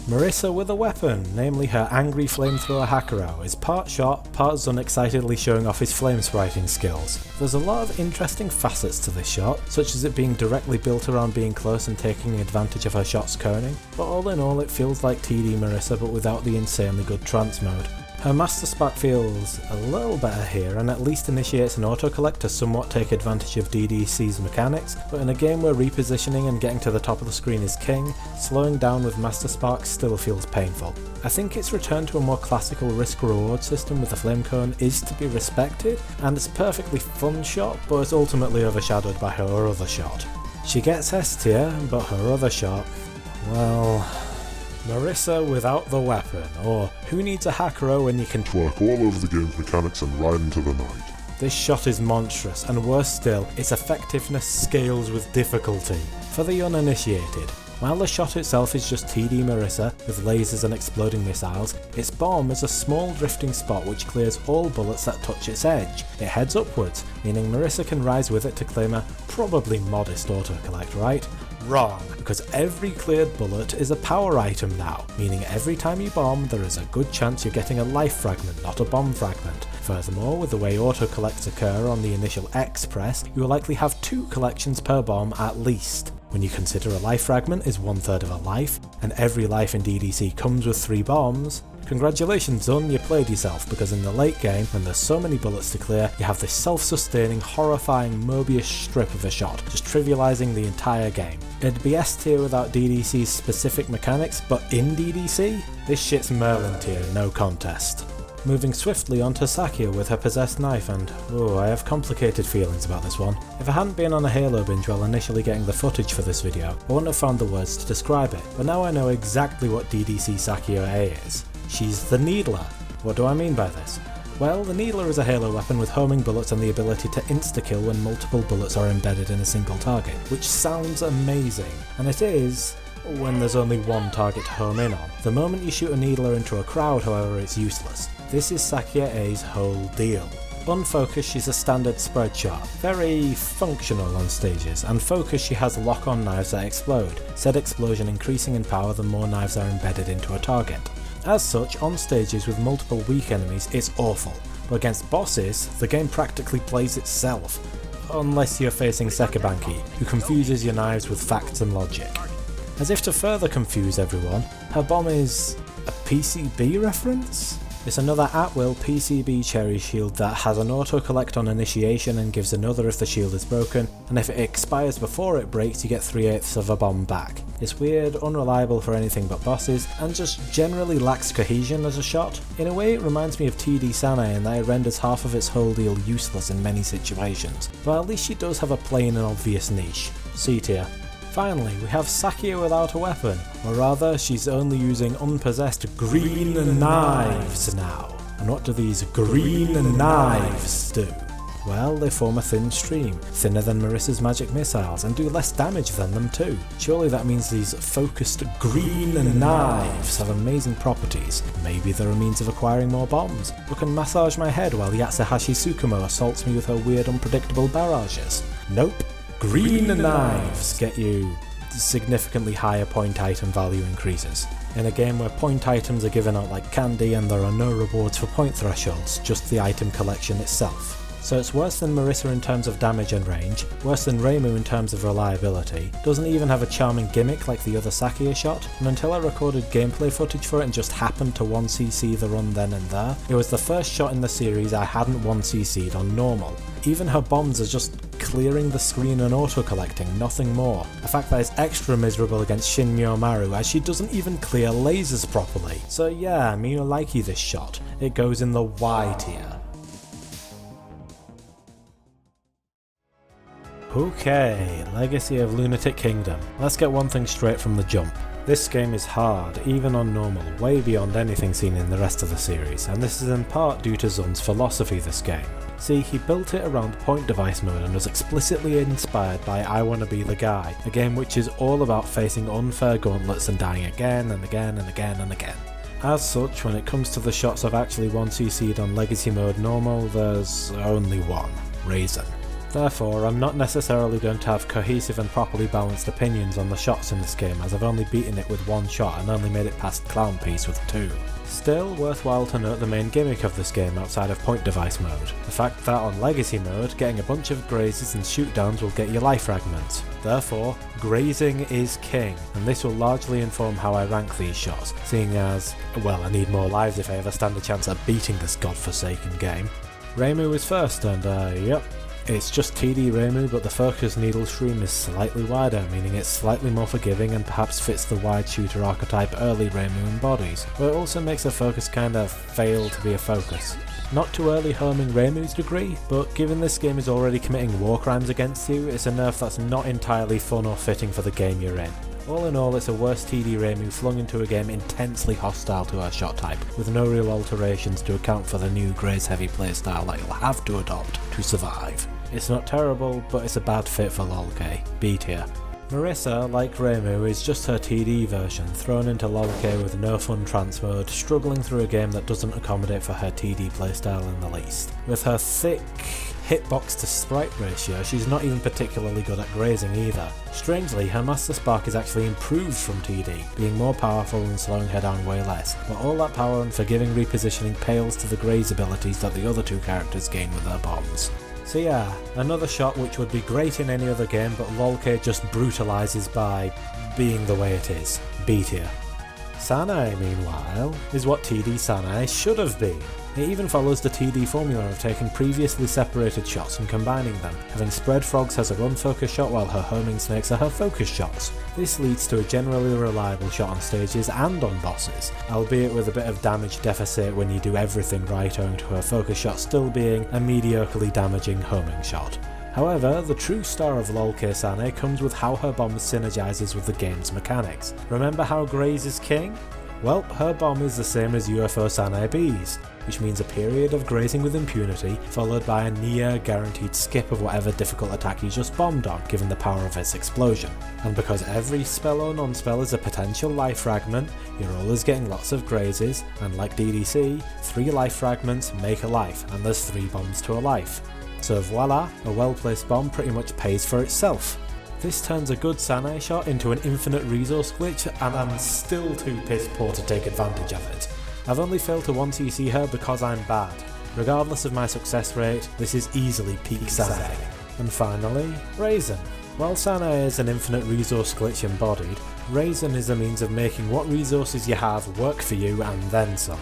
Marissa with a weapon, namely her angry flamethrower Hakuro, is part shot, part Zun excitedly showing off his flame spriting skills. There's a lot of interesting facets to this shot, such as it being directly built around being close and taking advantage of her shot's coning, but all in all it feels like TD Marissa but without the insanely good trance mode. Her Master Spark feels a little better here and at least initiates an auto-collect to somewhat take advantage of DDC's mechanics, but in a game where repositioning and getting to the top of the screen is king, slowing down with Master Spark still feels painful. I think its return to a more classical risk-reward system with the flame cone is to be respected, and it's a perfectly fun shot, but it's ultimately overshadowed by her other shot. She gets S tier, but her other shot, well... Marissa without the weapon, or who needs a Hakuro when you can Twerk all over the game's mechanics and ride into the night. This shot is monstrous, and worse still, its effectiveness scales with difficulty. For the uninitiated, while the shot itself is just TD Marissa with lasers and exploding missiles, its bomb is a small drifting spot which clears all bullets that touch its edge. It heads upwards, meaning Marissa can rise with it to claim a probably modest auto-collect, right? Wrong, because every cleared bullet is a power item now, meaning every time you bomb there is a good chance you're getting a life fragment, not a bomb fragment. Furthermore, with the way auto-collects occur on the initial X press, you will likely have 2 collections per bomb at least. When you consider a life fragment is 1/3 of a life, and every life in DDC comes with 3 bombs, Congratulations son, you played yourself, because in the late game, when there's so many bullets to clear, you have this self-sustaining, horrifying Mobius strip of a shot, just trivialising the entire game. It'd be S tier without DDC's specific mechanics, but in DDC, this shit's Merlin tier, no contest. Moving swiftly onto Sakia with her possessed knife, and I have complicated feelings about this one. If I hadn't been on a Halo binge while initially getting the footage for this video, I wouldn't have found the words to describe it, but now I know exactly what DDC Sakia A is. She's the Needler. What do I mean by this? Well, the Needler is a Halo weapon with homing bullets and the ability to insta-kill when multiple bullets are embedded in a single target, which sounds amazing, and it is, when there's only one target to home in on. The moment you shoot a Needler into a crowd, however, it's useless. This is Sakia A's whole deal. Unfocused, she's a standard spread shot, very functional on stages, and focused, she has lock-on knives that explode, said explosion increasing in power the more knives are embedded into a target. As such, on stages with multiple weak enemies, it's awful, but against bosses, the game practically plays itself, unless you're facing Sekabanki, who confuses your knives with facts and logic. As if to further confuse everyone, her bomb is a PCB reference? It's another at-will PCB cherry shield that has an auto-collect on initiation and gives another if the shield is broken, and if it expires before it breaks you get 3/8 of a bomb back. It's weird, unreliable for anything but bosses, and just generally lacks cohesion as a shot. In a way it reminds me of TD Sanae in that it renders half of its whole deal useless in many situations, but at least she does have a plain and obvious niche. C tier. Finally, we have Sakia without a weapon, or rather, she's only using unpossessed green knives now. And what do these green knives do? Well, they form a thin stream, thinner than Marissa's magic missiles, and do less damage than them too. Surely that means these focused green knives have amazing properties. Maybe they're a means of acquiring more bombs, or can massage my head while Yatsuhashi Tsukumo assaults me with her weird unpredictable barrages. Nope. Green knives get you significantly higher point item value increases. In a game where point items are given out like candy and there are no rewards for point thresholds, just the item collection itself. So it's worse than Marissa in terms of damage and range, worse than Reimu in terms of reliability, doesn't even have a charming gimmick like the other Sakia shot, and until I recorded gameplay footage for it and just happened to 1cc the run then and there, it was the first shot in the series I hadn't 1cc'd on normal. Even her bombs are just clearing the screen and auto-collecting, nothing more. A fact that is extra miserable against Shin Myomaru as she doesn't even clear lasers properly. So yeah, me no likey this shot. It goes in the Y tier. Okay, Legacy of Lunatic Kingdom. Let's get one thing straight from the jump. This game is hard, even on normal, way beyond anything seen in the rest of the series, and this is in part due to Zun's philosophy this game. See, he built it around point device mode and was explicitly inspired by I Wanna Be the Guy, a game which is all about facing unfair gauntlets and dying again and again and again and again. As such, when it comes to the shots I've actually 1cc'd on Legacy mode normal, there's only one, Raisin. Therefore, I'm not necessarily going to have cohesive and properly balanced opinions on the shots in this game, as I've only beaten it with one shot and only made it past Clown Piece with 2. Still, worthwhile to note the main gimmick of this game outside of point device mode. The fact that on Legacy mode, getting a bunch of grazes and shootdowns will get you life fragments. Therefore, grazing is king, and this will largely inform how I rank these shots, seeing as, well, I need more lives if I ever stand a chance at beating this godforsaken game. Reimu is first, and yep. It's just TD Reimu, but the focus needle stream is slightly wider, meaning it's slightly more forgiving and perhaps fits the wide shooter archetype early Reimu embodies, but it also makes the focus kinda fail to be a focus. Not too early homing Reimu's degree, but given this game is already committing war crimes against you, it's a nerf that's not entirely fun or fitting for the game you're in. All in all, it's a worse TD Reimu flung into a game intensely hostile to her shot type, with no real alterations to account for the new Grace heavy playstyle that you'll have to adopt to survive. It's not terrible, but it's a bad fit for LOLK. B tier. Marissa, like Reimu, is just her TD version, thrown into LOLK with no fun trance mode, struggling through a game that doesn't accommodate for her TD playstyle in the least. With her thick hitbox to sprite ratio, she's not even particularly good at grazing either. Strangely, her Master Spark is actually improved from TD, being more powerful and slowing her down way less, but all that power and forgiving repositioning pales to the graze abilities that the other two characters gain with their bombs. So yeah, another shot which would be great in any other game, but LOLK just brutalises by being the way it is. B tier. Sanae, meanwhile, is what TD Sanae should have been. It even follows the TD formula of taking previously separated shots and combining them, having Spread Frogs as a run focus shot while her homing snakes are her focus shots. This leads to a generally reliable shot on stages and on bosses, albeit with a bit of damage deficit when you do everything right, owing to her focus shot still being a mediocrely damaging homing shot. However, the true star of LOL-K Sanae comes with how her bomb synergizes with the game's mechanics. Remember how Graze is king? Well, her bomb is the same as UFO Sanae B's, which means a period of grazing with impunity, followed by a near guaranteed skip of whatever difficult attack you just bombed on, given the power of its explosion. And because every spell or non-spell is a potential life fragment, you're always getting lots of grazes, and like DDC, 3 life fragments make a life, and there's 3 bombs to a life. So voila, a well-placed bomb pretty much pays for itself. This turns a good Sanae shot into an infinite resource glitch, and I'm still too piss poor to take advantage of it. I've only failed to 1cc her because I'm bad. Regardless of my success rate, this is easily peak Sanae. And finally, Raisin. While Sanae is an infinite resource glitch embodied, Raisin is a means of making what resources you have work for you and then some.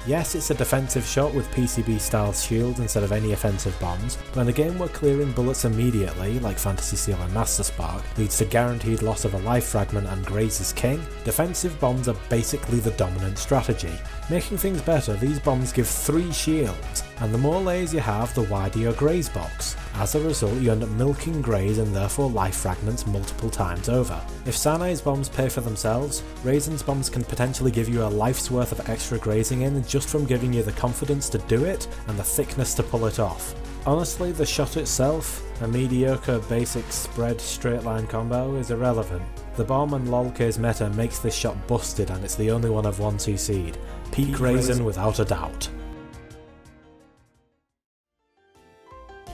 Yes, it's a defensive shot with PCB-style shields instead of any offensive bombs, but in a game where clearing bullets immediately, like Fantasy Seal and Master Spark, leads to guaranteed loss of a life fragment and Graze is king, defensive bombs are basically the dominant strategy. Making things better, these bombs give 3 shields, and the more layers you have, the wider your Graze box. As a result, you end up milking Graze and therefore life fragments multiple times over. If Sanae's bombs pay for themselves, Raisin's bombs can potentially give you a life's worth of extra grazing in just from giving you the confidence to do it and the thickness to pull it off. Honestly, the shot itself, a mediocre basic spread straight line combo, is irrelevant. The bomb and LOL-K's meta makes this shot busted, and it's the only one I've 1cc'd. Peak Raisin without a doubt.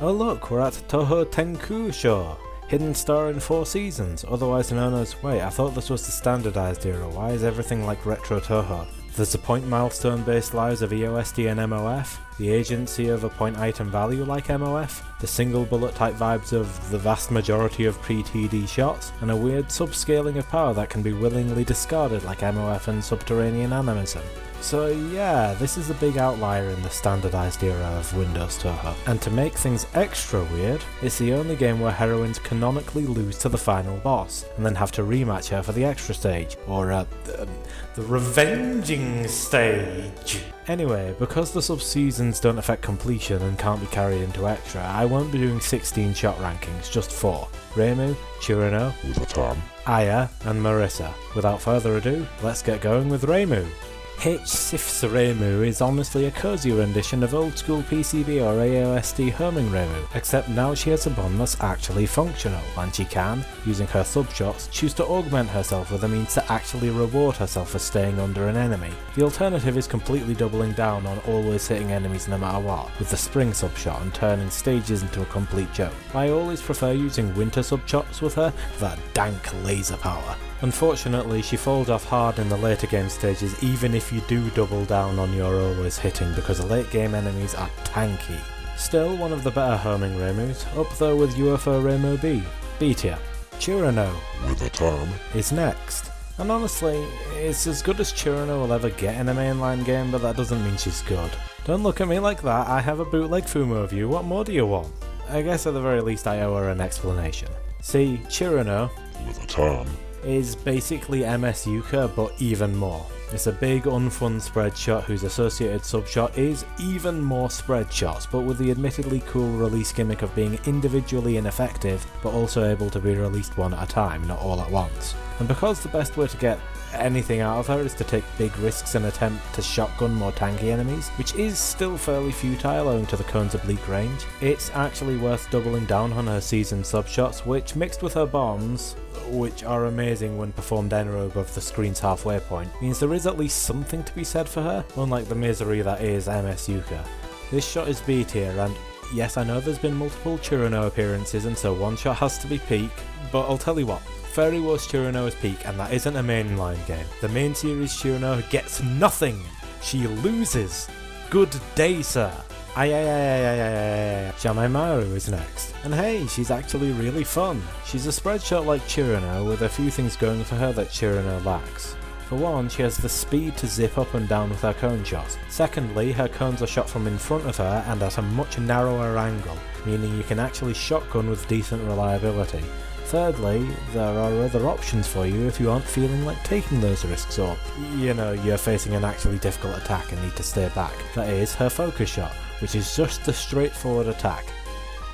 Oh look, we're at Touhou Tenkusho, hidden star in 4 seasons, otherwise known as, wait, I thought this was the standardized era, why is everything like retro Touhou? There's the point milestone based lives of EoSD and MOF, the agency of a point item value like MOF, the single bullet type vibes of the vast majority of pre-TD shots, and a weird subscaling of power that can be willingly discarded like MOF and Subterranean Animism. So yeah, this is a big outlier in the standardized era of Windows Touhou. And to make things extra weird, it's the only game where heroines canonically lose to the final boss, and then have to rematch her for the extra stage, or the revenging stage. Anyway, because the sub-seasons don't affect completion and can't be carried into extra, I won't be doing 16 shot rankings, just 4. Reimu, Chirano, with a Tam, Aya, and Marissa. Without further ado, let's get going with Reimu. H-Sif's Reimu is honestly a cozier rendition of old school PCB or EoSD homing Reimu, except now she has a bomb that's actually functional, and she can, using her subshots, choose to augment herself with a means to actually reward herself for staying under an enemy. The alternative is completely doubling down on always hitting enemies no matter what, with the spring subshot and turning stages into a complete joke. I always prefer using winter subshots with her for that dank laser power. Unfortunately, she falls off hard in the later game stages even if you do double down on your always hitting, because late game enemies are tanky. Still one of the better homing Reimus, up there with UFO Reimu B. B tier. Chirano, with a Tam, is next. And honestly, it's as good as Chirano will ever get in a mainline game, but that doesn't mean she's good. Don't look at me like that, I have a bootleg Fumo of you, what more do you want? I guess at the very least I owe her an explanation. See, Chirano, with a Tam, is basically MS Yuka, but even more. It's a big unfun spread shot whose associated subshot is even more spread shots, but with the admittedly cool release gimmick of being individually ineffective, but also able to be released one at a time, not all at once. And because the best way to get anything out of her is to take big risks and attempt to shotgun more tanky enemies, which is still fairly futile owing to the cone's oblique range, it's actually worth doubling down on her seasoned subshots, which mixed with her bombs, which are amazing when performed anywhere above the screen's halfway point, means there is at least something to be said for her, unlike the misery that is MS Yuka. This shot is B tier, and yes, I know there's been multiple Chirano appearances and so one shot has to be peak, but I'll tell you what, Fairy Wars Chirano is peak, and that isn't a mainline game. The main series Chirano gets nothing! She loses! Good day, sir! Jamaimaru is next. And hey, she's actually really fun. She's a spread shot like Chirano with a few things going for her that Chirano lacks. For one, she has the speed to zip up and down with her cone shots. Secondly, her cones are shot from in front of her and at a much narrower angle, meaning you can actually shotgun with decent reliability. Thirdly, there are other options for you if you aren't feeling like taking those risks, or, you're facing an actually difficult attack and need to stay back. That is her focus shot, which is just a straightforward attack.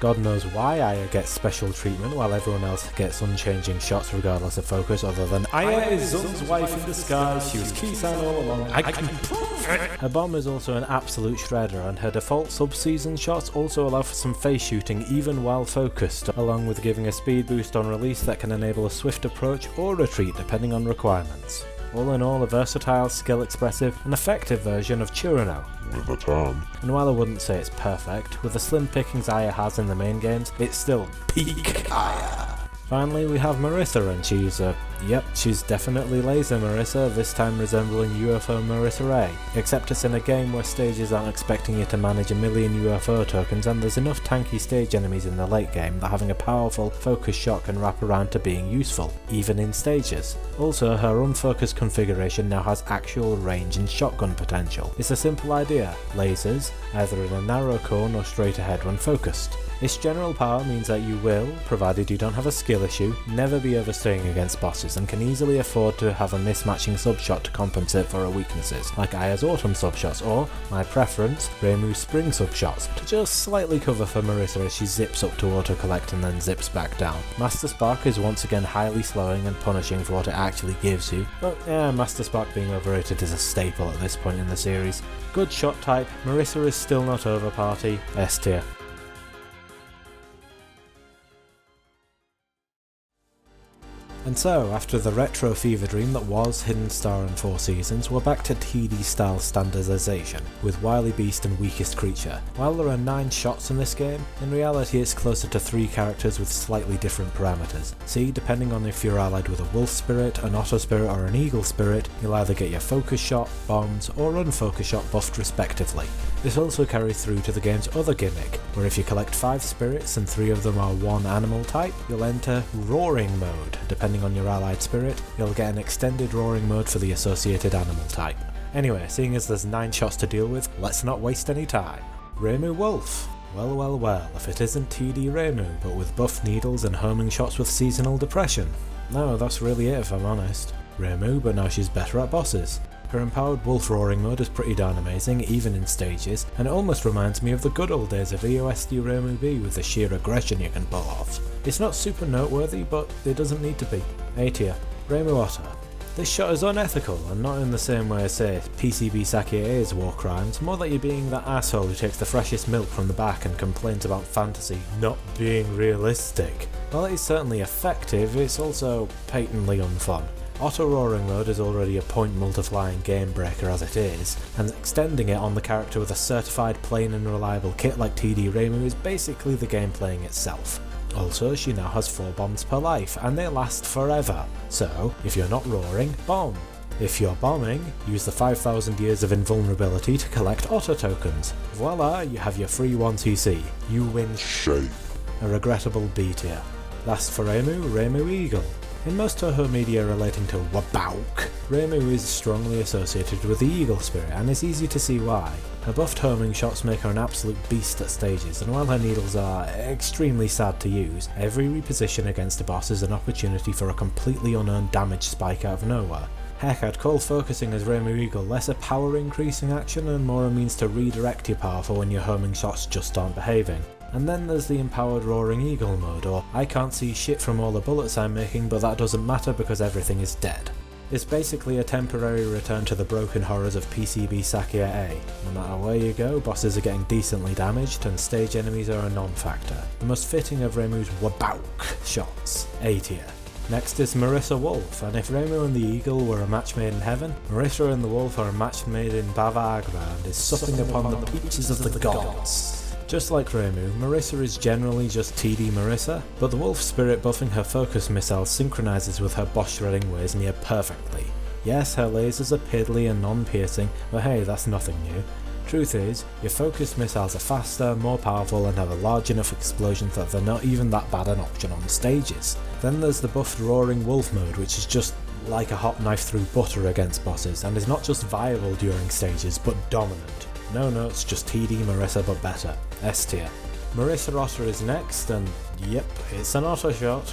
God knows why Aya gets special treatment while everyone else gets unchanging shots regardless of focus, other than Aya is Zun's wife in disguise, she was Kisan all along, I can prove it! Her bomb is also an absolute shredder, and her default sub-season shots also allow for some face shooting even while focused, along with giving a speed boost on release that can enable a swift approach or retreat depending on requirements. All in all, a versatile, skill-expressive, and effective version of Churano. With a tan. And while I wouldn't say it's perfect, with the slim pickings Aya has in the main games, it's still peak Aya. Finally, we have Marissa, and she's definitely Laser Marissa, this time resembling UFO Marissa Ray. Except it's in a game where stages aren't expecting you to manage a million UFO tokens, and there's enough tanky stage enemies in the late game that having a powerful focus shot can wrap around to being useful, even in stages. Also, her unfocused configuration now has actual range and shotgun potential. It's a simple idea: lasers, either in a narrow cone or straight ahead when focused. Its general power means that you will, provided you don't have a skill issue, never be overstaying against bosses, and can easily afford to have a mismatching subshot to compensate for her weaknesses, like Aya's autumn subshots, or, my preference, Reimu's spring subshots, to just slightly cover for Marissa as she zips up to auto-collect and then zips back down. Master Spark is once again highly slowing and punishing for what it actually gives you, but yeah, Master Spark being overrated is a staple at this point in the series. Good shot type, Marissa is still not over party, S tier. And so, after the retro fever dream that was Hidden Star and Four Seasons, we're back to TD style standardization, with Wily Beast and Weakest Creature. While there are 9 shots in this game, in reality it's closer to 3 characters with slightly different parameters. See, depending on if you're allied with a Wolf Spirit, an Otter Spirit or an Eagle Spirit, you'll either get your Focus Shot, Bombs, or Unfocus Shot buffed respectively. This also carries through to the game's other gimmick, where if you collect 5 spirits and 3 of them are one animal type, you'll enter Roaring mode. Depending on your allied spirit, you'll get an extended Roaring mode for the associated animal type. Anyway, seeing as there's 9 shots to deal with, let's not waste any time. Reimu Wolf. Well, if it isn't TD Reimu, but with buff needles and homing shots with seasonal depression. No, that's really it if I'm honest. Reimu, but now she's better at bosses. Her empowered Wolf Roaring mode is pretty darn amazing, even in stages, and it almost reminds me of the good old days of EoSD Reimu B with the sheer aggression you can pull off. It's not super noteworthy, but it doesn't need to be. A tier. Reimu Otter. This shot is unethical, and not in the same way as, say, PCB Sakie's war crimes, more that you're being that asshole who takes the freshest milk from the back and complains about fantasy not being realistic. While it is certainly effective, it's also patently unfun. Auto Roaring mode is already a point multiplying game breaker as it is, and extending it on the character with a certified plain and reliable kit like TD Reimu is basically the game playing itself. Also, she now has 4 bombs per life, and they last forever, so if you're not roaring, bomb. If you're bombing, use the 5000 years of invulnerability to collect Otter tokens. Voila, you have your free 1cc. You win Shape. a regrettable B tier. Last for Reimu Eagle. In most Touhou media relating to Wabauk, Reimu is strongly associated with the Eagle Spirit, and it's easy to see why. Her buffed homing shots make her an absolute beast at stages, and while her needles are extremely sad to use, every reposition against a boss is an opportunity for a completely unearned damage spike out of nowhere. Heck, I'd call focusing as Reimu Eagle less a power increasing action and more a means to redirect your power for when your homing shots just aren't behaving. And then there's the empowered Roaring Eagle mode, or I can't see shit from all the bullets I'm making, but that doesn't matter because everything is dead. It's basically a temporary return to the broken horrors of PCB Sakia A. No matter where you go, bosses are getting decently damaged, and stage enemies are a non-factor. The most fitting of Reimu's Wabauk shots, A tier. Next is Marissa Wolf, and if Reimu and the Eagle were a match made in heaven, Marissa and the Wolf are a match made in Bava Agba and is supping upon the peaches of the gods. Just like Reimu, Marissa is generally just TD Marissa, but the Wolf Spirit buffing her focus missile synchronizes with her boss shredding ways near perfectly. Yes, her lasers are piddly and non-piercing, but hey, that's nothing new. Truth is, your focused missiles are faster, more powerful, and have a large enough explosion that they're not even that bad an option on stages. Then there's the buffed Roaring Wolf mode, which is just like a hot knife through butter against bosses, and is not just viable during stages, but dominant. No notes, just TD Marissa but better. S tier. Marissa Otter is next, and yep, it's an auto shot.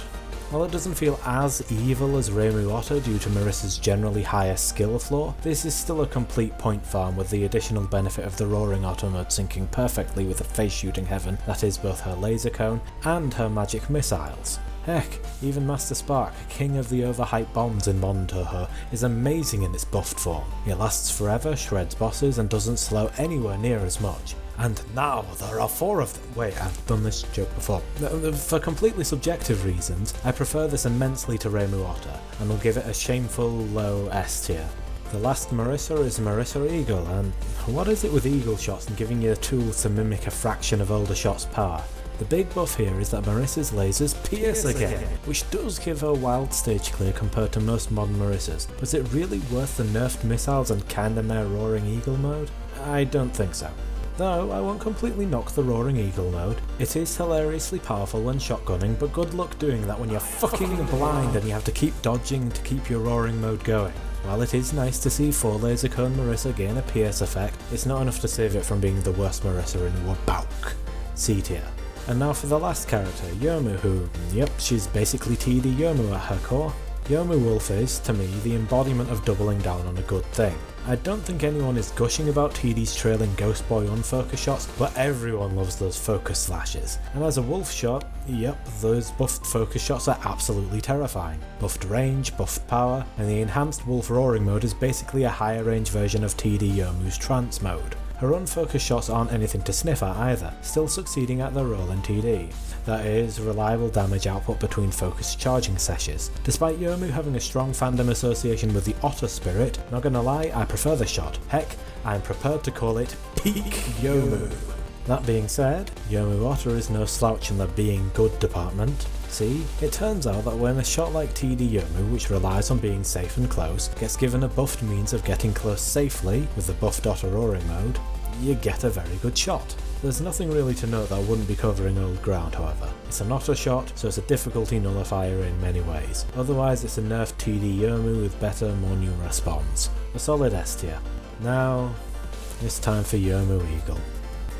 While it doesn't feel as evil as Reimu Otter due to Marissa's generally higher skill floor, this is still a complete point farm with the additional benefit of the Roaring Otter mode syncing perfectly with the face shooting heaven that is both her laser cone and her magic missiles. Heck, even Master Spark, king of the overhyped bombs in modern Touhou, is amazing in its buffed form. It lasts forever, shreds bosses, and doesn't slow anywhere near as much. And now there are 4 of them. Wait, I've done this joke before. For completely subjective reasons, I prefer this immensely to Reimu Otter, and will give it a shameful low S tier. The last Marissa is Marissa Eagle, and what is it with eagle shots and giving you the tools to mimic a fraction of older shots' power? The big buff here is that Marissa's lasers pierce again, which does give her wild stage clear compared to most modern Marissas, but is it really worth the nerfed missiles and kinda meh Roaring Eagle mode? I don't think so. Though I won't completely knock the Roaring Eagle mode. It is hilariously powerful when shotgunning, but good luck doing that when you're fucking blind and you have to keep dodging to keep your Roaring mode going. While it is nice to see 4 laser cone Marissa gain a pierce effect, it's not enough to save it from being the worst Marissa in Wabauk. C tier. And now for the last character, Yomu, who, yep, she's basically TD Yomu at her core. Yomu Wolf is, to me, the embodiment of doubling down on a good thing. I don't think anyone is gushing about TD's trailing Ghost Boy unfocus shots, but everyone loves those focus slashes. And as a wolf shot, yep, those buffed focus shots are absolutely terrifying. Buffed range, buffed power, and the enhanced wolf roaring mode is basically a higher range version of TD Yomu's trance mode. Her unfocused shots aren't anything to sniff at either, still succeeding at their role in TD. That is, reliable damage output between focused charging sessions. Despite Yomu having a strong fandom association with the Otter spirit, not gonna lie, I prefer the shot. Heck, I'm prepared to call it Peak Yomu. That being said, Yomu Otter is no slouch in the being good department. See, it turns out that when a shot like TD Yomu, which relies on being safe and close, gets given a buffed means of getting close safely with the buffed Otter roaring mode, you get a very good shot. There's nothing really to note that wouldn't be covering old ground, however. It's an Otter shot, so it's a difficulty nullifier in many ways. Otherwise, it's a nerfed TD Yomu with better, more numerous spawns. A solid S tier. Now, it's time for Yomu Eagle.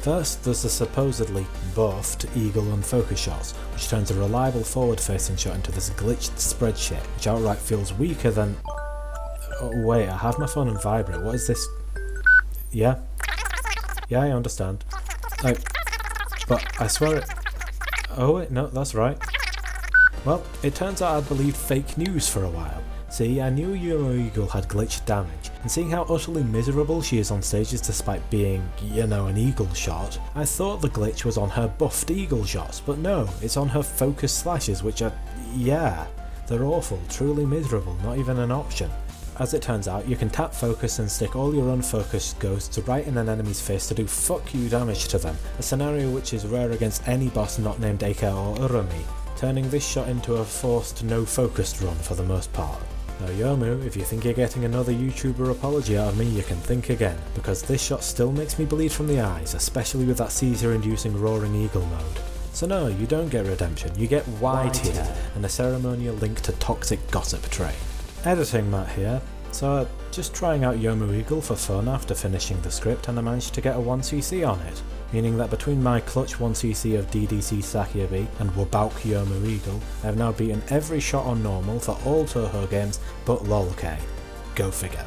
First, there's the supposedly buffed Eagle unfocus shots, which turns a reliable forward-facing shot into this glitched spread shit, which outright feels weaker than... Oh, wait, I have my phone on vibrate, what is this? Yeah? Yeah, I understand. But I swear it... Oh wait, no, that's right. Well, it turns out I'd believed fake news for a while. See, I knew Yomu Eagle had glitched damage, and seeing how utterly miserable she is on stages despite being, you know, an eagle shot, I thought the glitch was on her buffed eagle shots, but no, it's on her focus slashes, which are, yeah, they're awful, truly miserable, not even an option. As it turns out, you can tap focus and stick all your unfocused ghosts right in an enemy's face to do fuck you damage to them, a scenario which is rare against any boss not named Eika or Urumi, turning this shot into a forced no-focused run for the most part. Now Yomu, if you think you're getting another YouTuber apology out of me, you can think again, because this shot still makes me bleed from the eyes, especially with that seizure-inducing Roaring Eagle mode. So no, you don't get redemption, you get Y tier, and a ceremonial link to toxic gossip train. Editing Matt here, so just trying out Yomu Eagle for fun after finishing the script, and I managed to get a 1cc on it. Meaning that between my clutch 1cc of DDC Sakiabi and Wabauk Yomu Eagle, I have now beaten every shot on normal for all Touhou games but LOLK. Go figure.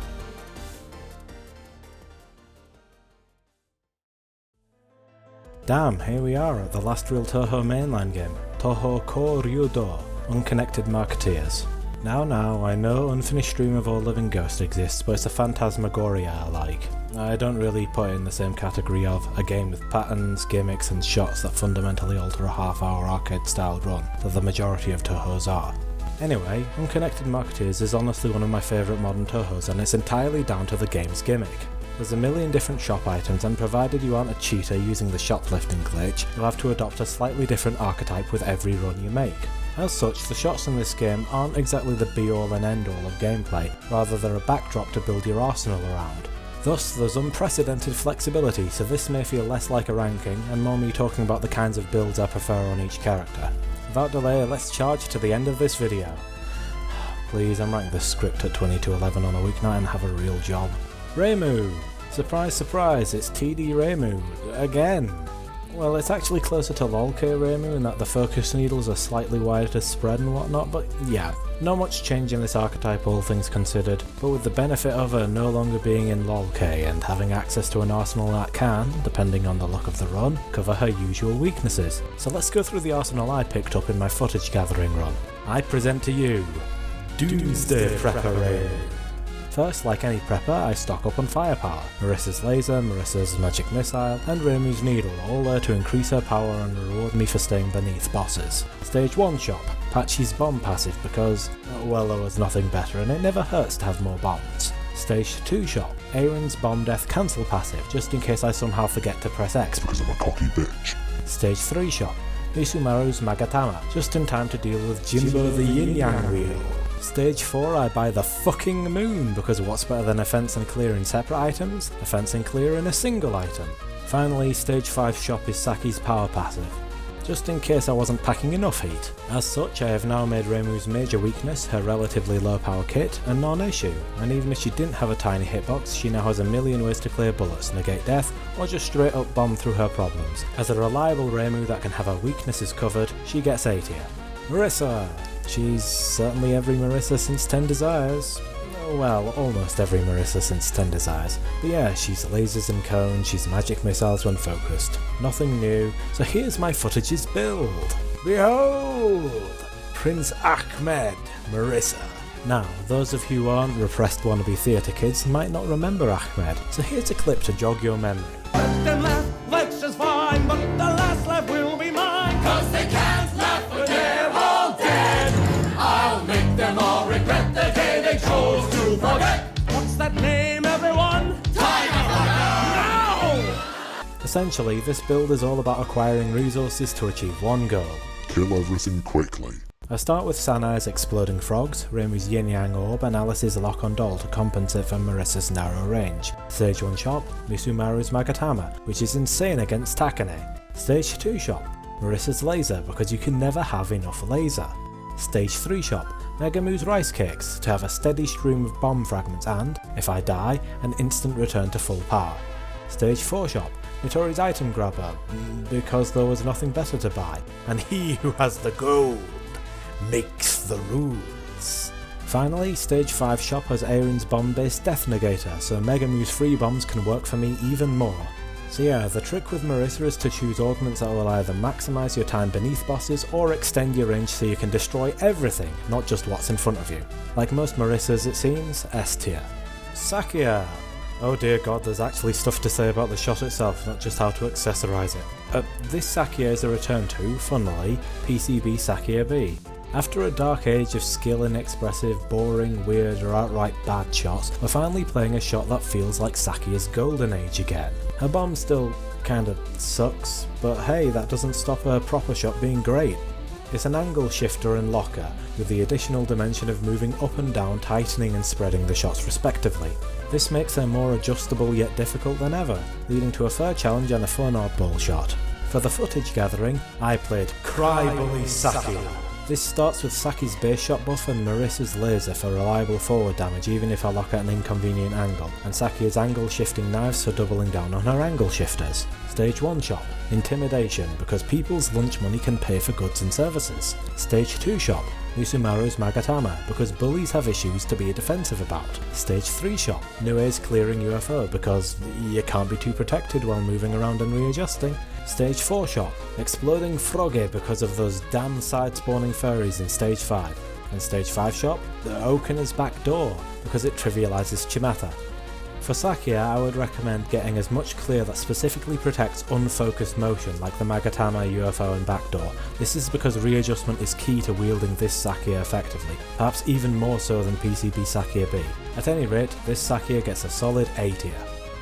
Damn, here we are at the last real Touhou mainline game, Touhou Ko Ryudo, Unconnected Marketeers. Now, I know Unfinished Dream of All Living Ghost exists, but it's a Phantasmagoria I like. I don't really put it in the same category of a game with patterns, gimmicks and shots that fundamentally alter a half-hour arcade-style run that the majority of Touhous are. Anyway, Unconnected Marketeers is honestly one of my favourite modern Touhous, and it's entirely down to the game's gimmick. There's a million different shop items, and provided you aren't a cheater using the shoplifting glitch, you'll have to adopt a slightly different archetype with every run you make. As such, the shots in this game aren't exactly the be-all and end-all of gameplay, rather they're a backdrop to build your arsenal around. Thus, there's unprecedented flexibility, so this may feel less like a ranking, and more me talking about the kinds of builds I prefer on each character. Without delay, let's charge to the end of this video. Please, I'm writing this script at 20 to 11 on a weeknight and have a real job. Reimu! Surprise, surprise, it's TD Reimu. Again! Well, it's actually closer to LOLK Reimu in that the focus needles are slightly wider to spread and whatnot, but yeah, not much change in this archetype all things considered, but with the benefit of her no longer being in LOLK and having access to an arsenal that can, depending on the luck of the run, cover her usual weaknesses. So let's go through the arsenal I picked up in my footage gathering run. I present to you Doomsday Prepper Reimu. First, like any prepper, I stock up on firepower. Marissa's laser, Marissa's magic missile, and Reimu's needle, all there to increase her power and reward me for staying beneath bosses. Stage 1 shop, Patchy's bomb passive because, well, there was nothing better and it never hurts to have more bombs. Stage 2 shop, Aaron's bomb death cancel passive, just in case I somehow forget to press X because I'm a cocky bitch. Stage 3 shop, Isumaru's Magatama, just in time to deal with Jimbo the Yin Yang wheel. Stage 4 I buy the fucking moon, because what's better than a fence and clear in separate items? A fence and clear in a single item. Finally, stage 5 shop is Saki's power passive, just in case I wasn't packing enough heat. As such, I have now made Reimu's major weakness, her relatively low power kit, a non-issue, and even if she didn't have a tiny hitbox, she now has a million ways to clear bullets, negate death, or just straight up bomb through her problems. As a reliable Reimu that can have her weaknesses covered, she gets A tier. Marissa! She's certainly every Marissa since 10 Desires. Well, almost every Marissa since 10 Desires. But yeah, she's lasers and cones, she's magic missiles when focused. Nothing new, so here's my footage's build. Behold! Prince Ahmed, Marissa. Now, those of you who aren't repressed wannabe theatre kids might not remember Ahmed, so here's a clip to jog your memory. Let's just fine, but the last laugh will be mine. 'Cause they can't laugh when they're all dead. I'll make them all regret the day they chose to forget. What's that name, everyone? Now! Essentially, this build is all about acquiring resources to achieve one goal. Kill everything quickly. I start with Sanai's exploding frogs, Reimu's yin yang orb, and Alice's lock on doll to compensate for Marissa's narrow range. Stage 1 shop, Misumaru's Magatama, which is insane against Takane. Stage 2 shop, Marissa's laser, because you can never have enough laser. Stage 3 shop, Megamu's rice cakes, to have a steady stream of bomb fragments and, if I die, an instant return to full power. Stage 4 shop, Nitori's item grabber, because there was nothing better to buy, and he who has the gold makes the rules. Finally, stage 5 shop has Aaron's bomb-based death negator, so Megamu's free bombs can work for me even more. So yeah, the trick with Marissa is to choose augments that will either maximise your time beneath bosses or extend your range so you can destroy everything, not just what's in front of you. Like most Marissas it seems, S tier. Sakia! Oh dear god, there's actually stuff to say about the shot itself, not just how to accessorise it. This Sakia is a return to, funnily, PCB Sakia B. After a dark age of skill inexpressive, boring, weird or outright bad shots, we're finally playing a shot that feels like Sakia's golden age again. Her bomb still kinda sucks, but hey, that doesn't stop her proper shot being great. It's an angle shifter and locker, with the additional dimension of moving up and down, tightening and spreading the shots respectively. This makes her more adjustable yet difficult than ever, leading to a fair challenge and a fun oddball shot. For the footage gathering, I played Cry Bully Sakia. This starts with Saki's base shot buff and Marissa's laser for reliable forward damage even if I lock at an inconvenient angle, and Sakia's angle shifting knives for doubling down on her angle shifters. Stage 1 shop, Intimidation, because people's lunch money can pay for goods and services. Stage 2 shop, Misumaru's Magatama, because bullies have issues to be defensive about. Stage 3 shop, Nue's clearing UFO, because you can't be too protected while moving around and readjusting. Stage 4 shop, Exploding Froggy, because of those damn side spawning furries in stage 5. And stage 5 shop, the Okina's back door, because it trivialises Chimata. For Sakia, I would recommend getting as much clear that specifically protects unfocused motion like the Magatama, UFO and backdoor. This is because readjustment is key to wielding this Sakia effectively, perhaps even more so than PCB Sakia B. At any rate, this Sakia gets a solid A tier.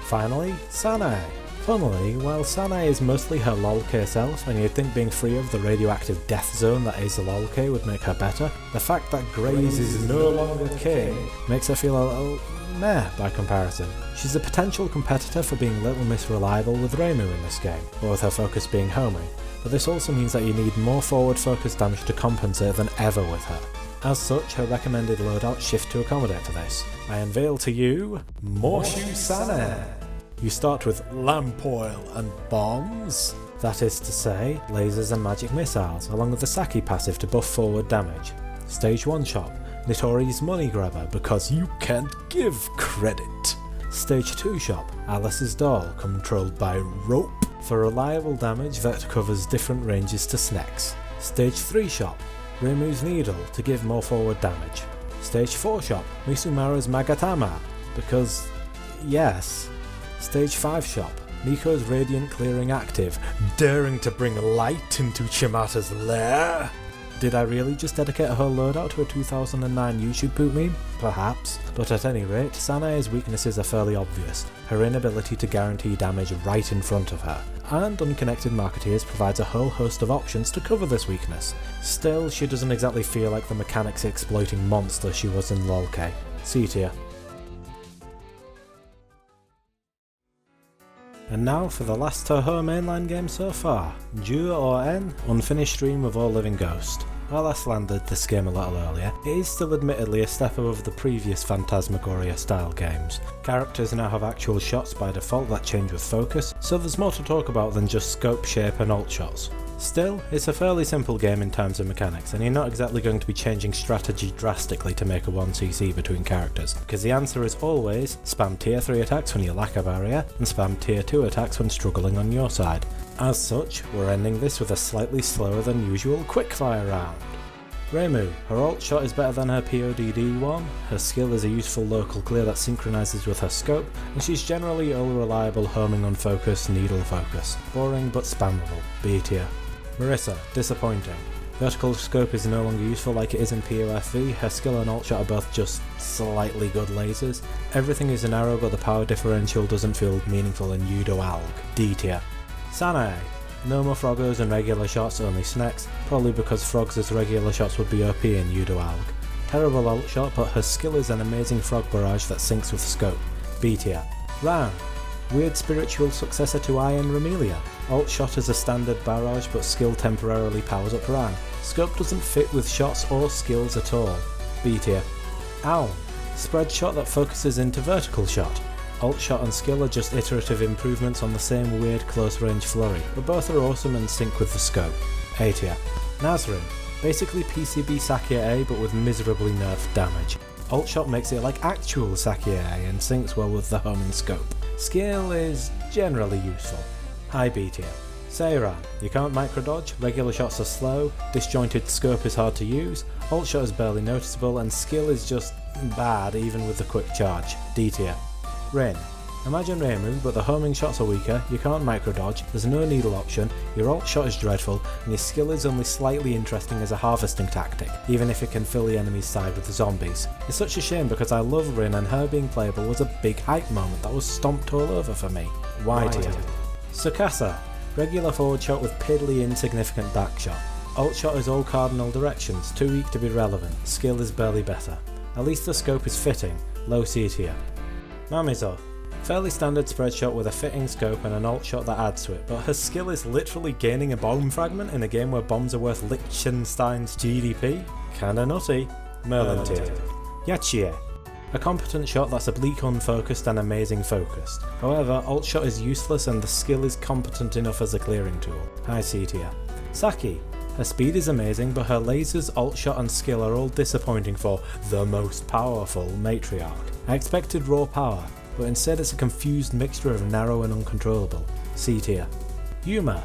Finally, Sanae. Funnily, while Sanae is mostly her LOLK self, and you'd think being free of the radioactive death zone that is the LOLK would make her better, the fact that Graze is no longer king makes her feel a little meh by comparison. She's a potential competitor for being Little Miss Reliable with Reimu in this game, or with her focus being homing, but this also means that you need more forward focus damage to compensate than ever with her. As such, her recommended loadout shift to accommodate for this. I unveil to you Morshu Sane. You start with lamp oil and bombs, that is to say, lasers and magic missiles, along with the Saki passive to buff forward damage. Stage 1 shop, Nitori's money grabber because you can't give credit. Stage 2 shop, Alice's doll, controlled by rope, for reliable damage that covers different ranges to snacks. Stage 3 shop, Reimu's needle to give more forward damage. Stage 4 shop, Misumara's Magatama, because yes. Stage 5 shop, Miko's Radiant Clearing active, daring to bring light into Chimata's lair. Did I really just dedicate a whole loadout to a 2009 YouTube poop meme? Perhaps, but at any rate, Sanae's weaknesses are fairly obvious. Her inability to guarantee damage right in front of her, and Unconnected Marketeers provides a whole host of options to cover this weakness. Still, she doesn't exactly feel like the mechanics exploiting monster she was in LOL-K. C tier. And now for the last Touhou mainline game so far, Ju or N, Unfinished Stream of All Living Ghost. While I slandered this game a little earlier, it is still admittedly a step above the previous Phantasmagoria style games. Characters now have actual shots by default that change with focus, so there's more to talk about than just scope, shape and alt shots. Still, it's a fairly simple game in terms of mechanics, and you're not exactly going to be changing strategy drastically to make a 1cc between characters, because the answer is always spam tier 3 attacks when you lack a barrier, and spam tier 2 attacks when struggling on your side. As such, we're ending this with a slightly slower than usual quickfire round. Reimu, her alt shot is better than her PODD one, her skill is a useful local clear that synchronises with her scope, and she's generally all-reliable homing on focus, needle focus. Boring but spammable, B tier. Marissa, disappointing. Vertical scope is no longer useful like it is in POFV, her skill and alt shot are both just slightly good lasers. Everything is an arrow but the power differential doesn't feel meaningful in Yudo Alg, D tier. Sanae, no more Froggos and regular shots, only snacks, probably because Frogs as regular shots would be OP in Yudo Alg. Terrible alt shot but her skill is an amazing frog barrage that syncs with scope, B tier. Ran, weird spiritual successor to Iron Remelia. Alt shot is a standard barrage but skill temporarily powers up Ran. Scope doesn't fit with shots or skills at all. B tier. Owl, spread shot that focuses into vertical shot. Alt shot and skill are just iterative improvements on the same weird close range flurry, but both are awesome and sync with the scope. A tier. Nazrin, basically PCB Sakia A but with miserably nerfed damage. Alt shot makes it like actual Sakia A and syncs well with the homing scope. Skill is generally useful. High B tier. Seiran, you can't micrododge, regular shots are slow, disjointed scope is hard to use, alt shot is barely noticeable and skill is just bad even with the quick charge. D tier. Rain, imagine Reimu but the homing shots are weaker, you can't micrododge, there's no needle option, your alt shot is dreadful and your skill is only slightly interesting as a harvesting tactic, even if it can fill the enemy's side with zombies. It's such a shame because I love Rin and her being playable was a big hype moment that was stomped all over for me. Y tier. Tsukasa, regular forward shot with piddly insignificant back shot. Alt shot is all cardinal directions, too weak to be relevant, skill is barely better. At least the scope is fitting, low C tier. Mamizo, fairly standard spread shot with a fitting scope and an alt shot that adds to it, but her skill is literally gaining a bomb fragment in a game where bombs are worth Liechtenstein's GDP? Kinda nutty. Merlin tier. Yachie, a competent shot that's oblique unfocused and amazing focused. However, alt shot is useless and the skill is competent enough as a clearing tool. High C tier. Saki, her speed is amazing but her lasers, alt shot and skill are all disappointing for the most powerful matriarch. I expected raw power, but instead it's a confused mixture of narrow and uncontrollable. C tier. Yuma,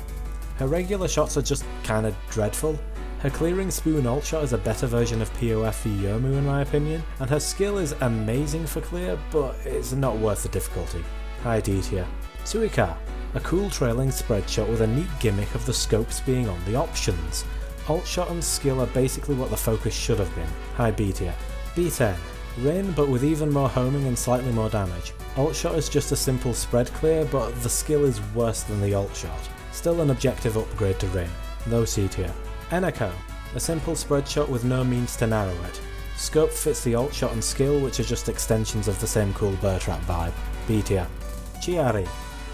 her regular shots are just kinda dreadful. Her clearing spoon alt shot is a better version of POFV Yomu in my opinion, and her skill is amazing for clear, but it's not worth the difficulty. High D tier. Suika, a cool trailing spread shot with a neat gimmick of the scopes being on the options. Alt shot and skill are basically what the focus should have been. High B tier. B10, Rain but with even more homing and slightly more damage. Alt shot is just a simple spread clear, but the skill is worse than the alt shot. Still an objective upgrade to Rain. Low C tier. Enako, a simple spread shot with no means to narrow it. Scope fits the alt shot and skill, which are just extensions of the same cool bear trap vibe. B tier. Chiari,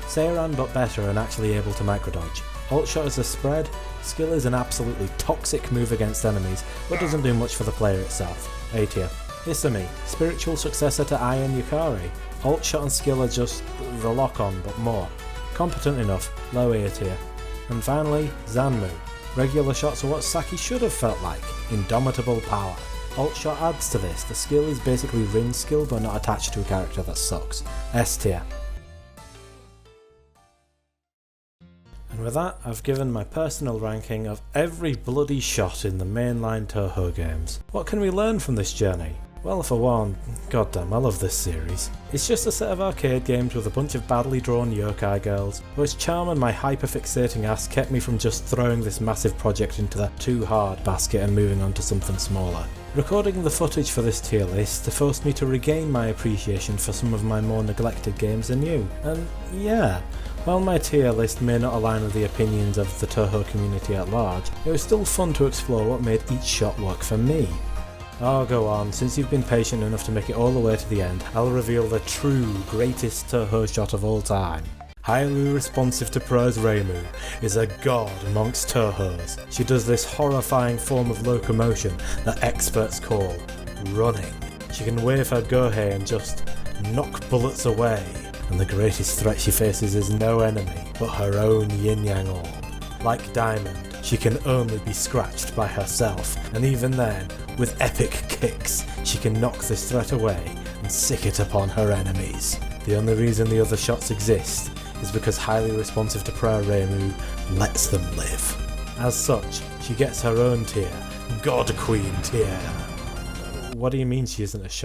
Seiran but better and actually able to micrododge. Alt shot is a spread, Skill is an absolutely toxic move against enemies, but doesn't do much for the player itself. A tier. Isami, spiritual successor to Iron Yukari. Alt shot and skill are just the lock-on, but more. Competent enough, low A tier. And finally, Zanmu. Regular shots are what Saki should have felt like, indomitable power. Alt shot adds to this, the skill is basically Rin's skill but not attached to a character that sucks. S tier. And with that, I've given my personal ranking of every bloody shot in the mainline Touhou games. What can we learn from this journey? Well, for one, goddamn, I love this series. It's just a set of arcade games with a bunch of badly drawn yokai girls, but its charm and my hyperfixating ass kept me from just throwing this massive project into the too hard basket and moving on to something smaller. Recording the footage for this tier list forced me to regain my appreciation for some of my more neglected games anew, and yeah, while my tier list may not align with the opinions of the Touhou community at large, it was still fun to explore what made each shot work for me. Oh, go on, since you've been patient enough to make it all the way to the end, I'll reveal the true greatest Touhou shot of all time. Highly responsive to prose Reimu is a god amongst Touhous. She does this horrifying form of locomotion that experts call running. She can wave her gohei and just knock bullets away, and the greatest threat she faces is no enemy, but her own yin-yang orb. Like Diamond, she can only be scratched by herself, and even then, with epic kicks, she can knock this threat away and sick it upon her enemies. The only reason the other shots exist is because highly responsive to prayer Reimu lets them live. As such, she gets her own tier, God Queen tier. What do you mean she isn't a shot?